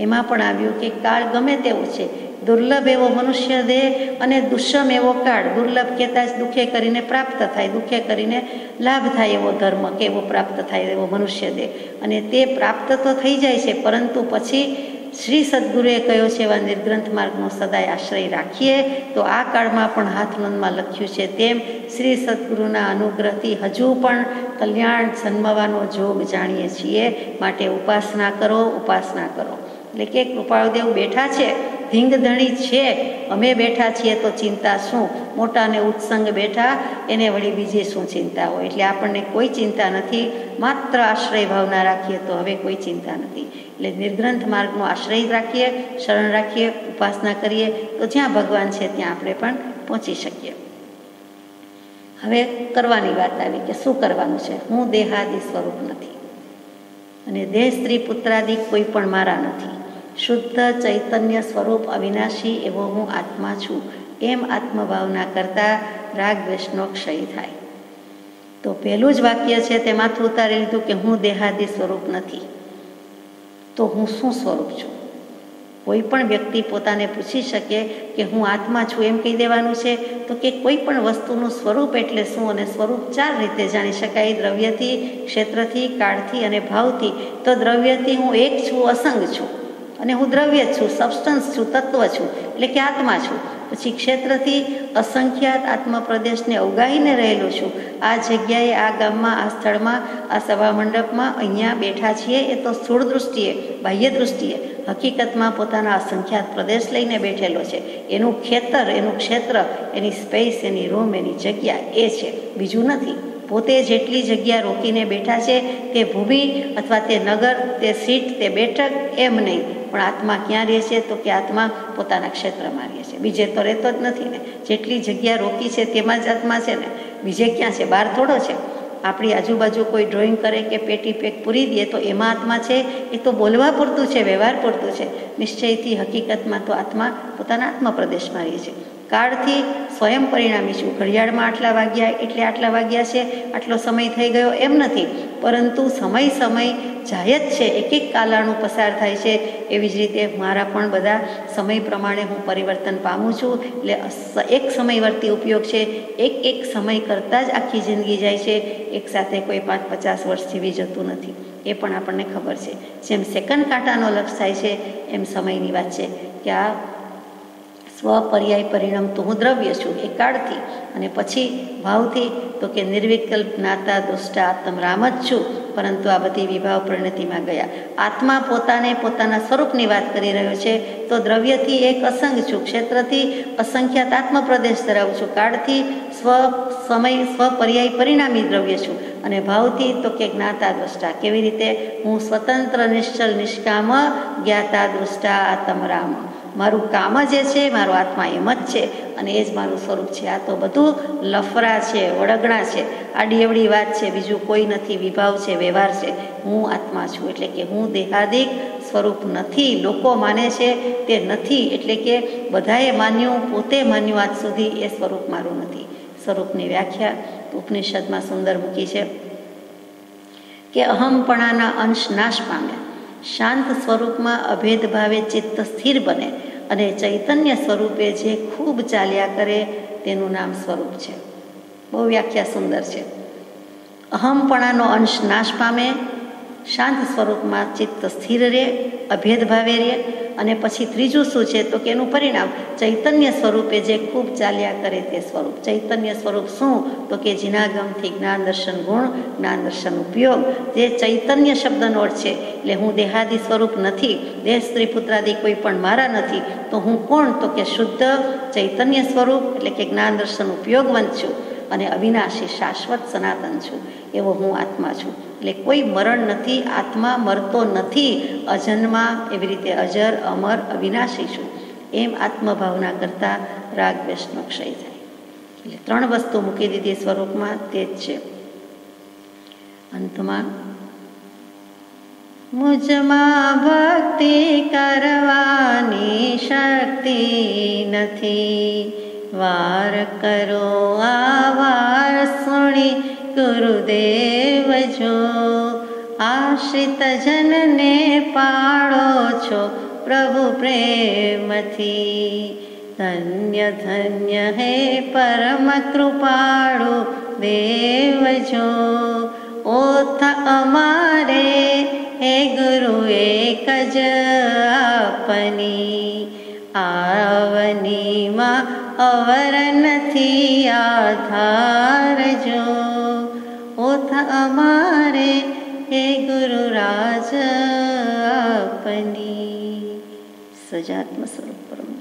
એમાં પણ આવ્યું કે કાળ ગમે તેવો છે, દુર્લભ એવો મનુષ્ય દેહ અને દુષ્મ એવો કાળ. દુર્લભ કહેતા જ દુઃખે કરીને પ્રાપ્ત થાય, દુઃખે કરીને લાભ થાય એવો ધર્મ કે એવો પ્રાપ્ત થાય એવો મનુષ્ય દેહ, અને તે પ્રાપ્ત તો થઈ જાય છે, પરંતુ પછી શ્રી સદગુરુએ કહ્યો છે એવા નિર્ગ્રંથ માર્ગનો સદાય આશ્રય રાખીએ તો આ કાળમાં પણ હાથનોંધમાં લખ્યું છે તેમ શ્રી સદગુરુના અનુગ્રહથી હજુ પણ કલ્યાણ જન્મવાનો જોગ જાણીએ છીએ. માટે ઉપાસના કરો. એટલે કે કૃપાળુદેવ બેઠા છે, હિંગધણી છે, અમે બેઠા છીએ તો ચિંતા શું? મોટાને ઉત્સંગ બેઠા એને વળી બીજી શું ચિંતા હોય? એટલે આપણને કોઈ ચિંતા નથી, માત્ર આશ્રય ભાવના રાખીએ તો હવે કોઈ ચિંતા નથી. એટલે નિર્ગ્રંથ માર્ગનો આશ્રય રાખીએ, શરણ રાખીએ, ઉપાસના કરીએ તો જ્યાં ભગવાન છે ત્યાં આપણે પણ પહોંચી શકીએ. હવે કરવાની વાત આવી કે શું કરવાનું છે. હું દેહાદિ સ્વરૂપ નથી અને દેહ સ્ત્રી પુત્રાદિ કોઈ પણ મારા નથી. શુદ્ધ ચૈતન્ય સ્વરૂપ અવિનાશી એવો હું આત્મા છું. એમ આત્મભાવના કરતા રાગ દ્વેષનો ક્ષય થાય. તો પહેલું જ વાક્ય છે તે માથું ઉતારી લીધું કે હું દેહાદિ સ્વરૂપ નથી. તો હું શું સ્વરૂપ છું? કોઈ પણ વ્યક્તિ પોતાને પૂછી શકે કે હું આત્મા છું એમ કહી દેવાનું છે તો કે કોઈ પણ વસ્તુનું સ્વરૂપ એટલે શું? અને સ્વરૂપ 4 રીતે જાણી શકાય: દ્રવ્યથી, ક્ષેત્રથી, કાળથી અને ભાવથી. તો દ્રવ્યથી હું એક છું, અસંગ છું, અને હું દ્રવ્ય છું, સબસ્ટન્સ છું, તત્વ છું, એટલે કે આત્મા છું. પછી ક્ષેત્રથી અસંખ્યાત આત્મપ્રદેશને અવગાહીને રહેલો છું. આ જગ્યાએ, આ ગામમાં, આ સ્થળમાં, આ સભા મંડપમાં અહીંયા બેઠા છીએ એ તો સ્થૂળ દૃષ્ટિએ, બાહ્ય દૃષ્ટિએ. હકીકતમાં પોતાના અસંખ્યાત પ્રદેશ લઈને બેઠેલો છે. એનું ખેતર, એનું ક્ષેત્ર, એની સ્પેસ, એની રૂમ, એની જગ્યા એ છે, બીજું નથી. પોતે જેટલી જગ્યા રોકીને બેઠા છે તે ભૂમિ અથવા તે નગર, તે સીટ, તે બેઠક એમ નહીં, પણ આત્મા ક્યાં રહે છે? તો કે આત્મા પોતાના ક્ષેત્રમાં રહે છે, બીજે તો રહેતો જ નથી ને. જેટલી જગ્યા રોકી છે તેમાં જ આત્મા છે ને, બીજે ક્યાં છે? બહાર થોડો છે. આપણી આજુબાજુ કોઈ ડ્રોઈંગ કરે કે પેટી પેક પૂરી દે તો એમાં આત્મા છે? એ તો બોલવા પૂરતું છે, વ્યવહાર પૂરતું છે. નિશ્ચયથી હકીકતમાં તો આત્મા પોતાના આત્મપ્રદેશમાં રહે છે. કાળથી સ્વયં પરિણામી છું. ઘડિયાળમાં આટલા વાગ્યા એટલે આટલા વાગ્યા છે, આટલો સમય થઈ ગયો એમ નથી, પરંતુ સમય જાય જ છે, એક કાલાણું પસાર થાય છે. એવી જ રીતે મારા પણ બધા સમય પ્રમાણે હું પરિવર્તન પામું છું. એટલે એક સમયવર્તી ઉપયોગ છે. એક સમય કરતાં જ આખી જિંદગી જાય છે. એક સાથે કોઈ 5-50 વર્ષ જીવી જતું નથી, એ પણ આપણને ખબર છે. જેમ સેકન્ડ કાંટાનો લક્ષ થાય છે એમ સમયની વાત છે કે આ સ્વપર્યાય પરિણમતું હું દ્રવ્ય છું એ કાળથી, અને પછી ભાવથી તો કે નિર્વિકલ્પ જ્ઞાતા દૃષ્ટા આત્મ રામ જ છું. પરંતુ આ બધી વિભાવ પરિણતિમાં ગયા. આત્મા પોતાના સ્વરૂપની વાત કરી રહ્યો છે. તો દ્રવ્યથી એક અસંગ છું, ક્ષેત્રથી અસંખ્યાત આત્મપ્રદેશ ધરાવું છું, કાળથી સ્વપર્યાય પરિણામી દ્રવ્ય છું, અને ભાવથી તો કે જ્ઞાતા દૃષ્ટા. કેવી રીતે? હું સ્વતંત્ર નિશ્ચલ નિષ્કામ જ્ઞાતા દૃષ્ટા આત્મ રામ. મારું કામ જે છે, મારો આત્મા એમ જ છે, અને એ જ મારું સ્વરૂપ છે. આ તો બધું લફરા છે, વળગણા છે, આડી અવડી વાત છે, બીજું કોઈ નથી. વિભાવ છે, વ્યવહાર છે. હું આત્મા છું એટલે કે હું દેહાદિક સ્વરૂપ નથી. લોકો માને છે તે નથી, એટલે કે બધાએ માન્યું, પોતે માન્યું આજ સુધી, એ સ્વરૂપ મારું નથી. સ્વરૂપની વ્યાખ્યા ઉપનિષદમાં સુંદર મૂકી છે કે અહમપણાના અંશ નાશ પામે, શાંત સ્વરૂપમાં અભેદ ભાવે ચિત્ત સ્થિર બને, અને ચૈતન્ય સ્વરૂપે જે ખૂબ ચાલ્યા કરે તેનું નામ સ્વરૂપ છે. બહુ વ્યાખ્યા સુંદર છે. અહમપણાનો અંશ નાશ પામે, શાંત સ્વરૂપમાં ચિત્ત સ્થિર રહે, અભેદ ભાવે રહે, અને પછી ત્રીજું શું છે તો કે એનું પરિણામ ચૈતન્ય સ્વરૂપે જે ખૂબ ચાલ્યા કરે તે સ્વરૂપ. ચૈતન્ય સ્વરૂપ શું તો કે જીનાગમથી જ્ઞાન દર્શન ગુણ, જ્ઞાન દર્શન ઉપયોગ. જે ચૈતન્ય શબ્દનો અર્થ છે એટલે હું દેહાદી સ્વરૂપ નથી, દેહ સ્ત્રી પુત્રાદી કોઈ પણ મારા નથી, તો હું કોણ તો કે શુદ્ધ ચૈતન્ય સ્વરૂપ એટલે કે જ્ઞાન દર્શન ઉપયોગવંત છું અને અવિનાશી શાશ્વત સનાતન છું, એવો હું આત્મા છું. એટલે કોઈ મરણ નથી, આત્મા મરતો નથી, અજન્મા, એવી રીતે અજર અમર અવિનાશી છું. એમ આત્મભાવના કરતાં રાગ દ્વેષનો ક્ષય થાય. એટલે 3 વસ્તુ મૂકી દીધી સ્વરૂપમાં, તે જ છે અંતમાં મુજમાં ભક્તિ કરવાની શક્તિ નથી, વાર કરો આ વાર સુણી ગુરુદેવ જો, આશ્રિત જનને પાડો છો પ્રભુ પ્રેમથી, ધન્ય ધન્ય હે પરમ કૃપાળુ દેવ જો, ઓથ અમારે હે ગુરુ એક જ આપની, આવનીમાં અવર નથી આધાર જો, ઓથ અમારે હે ગુરુ રાજ આપની. સજાત્મ સ્વરૂપ પરમ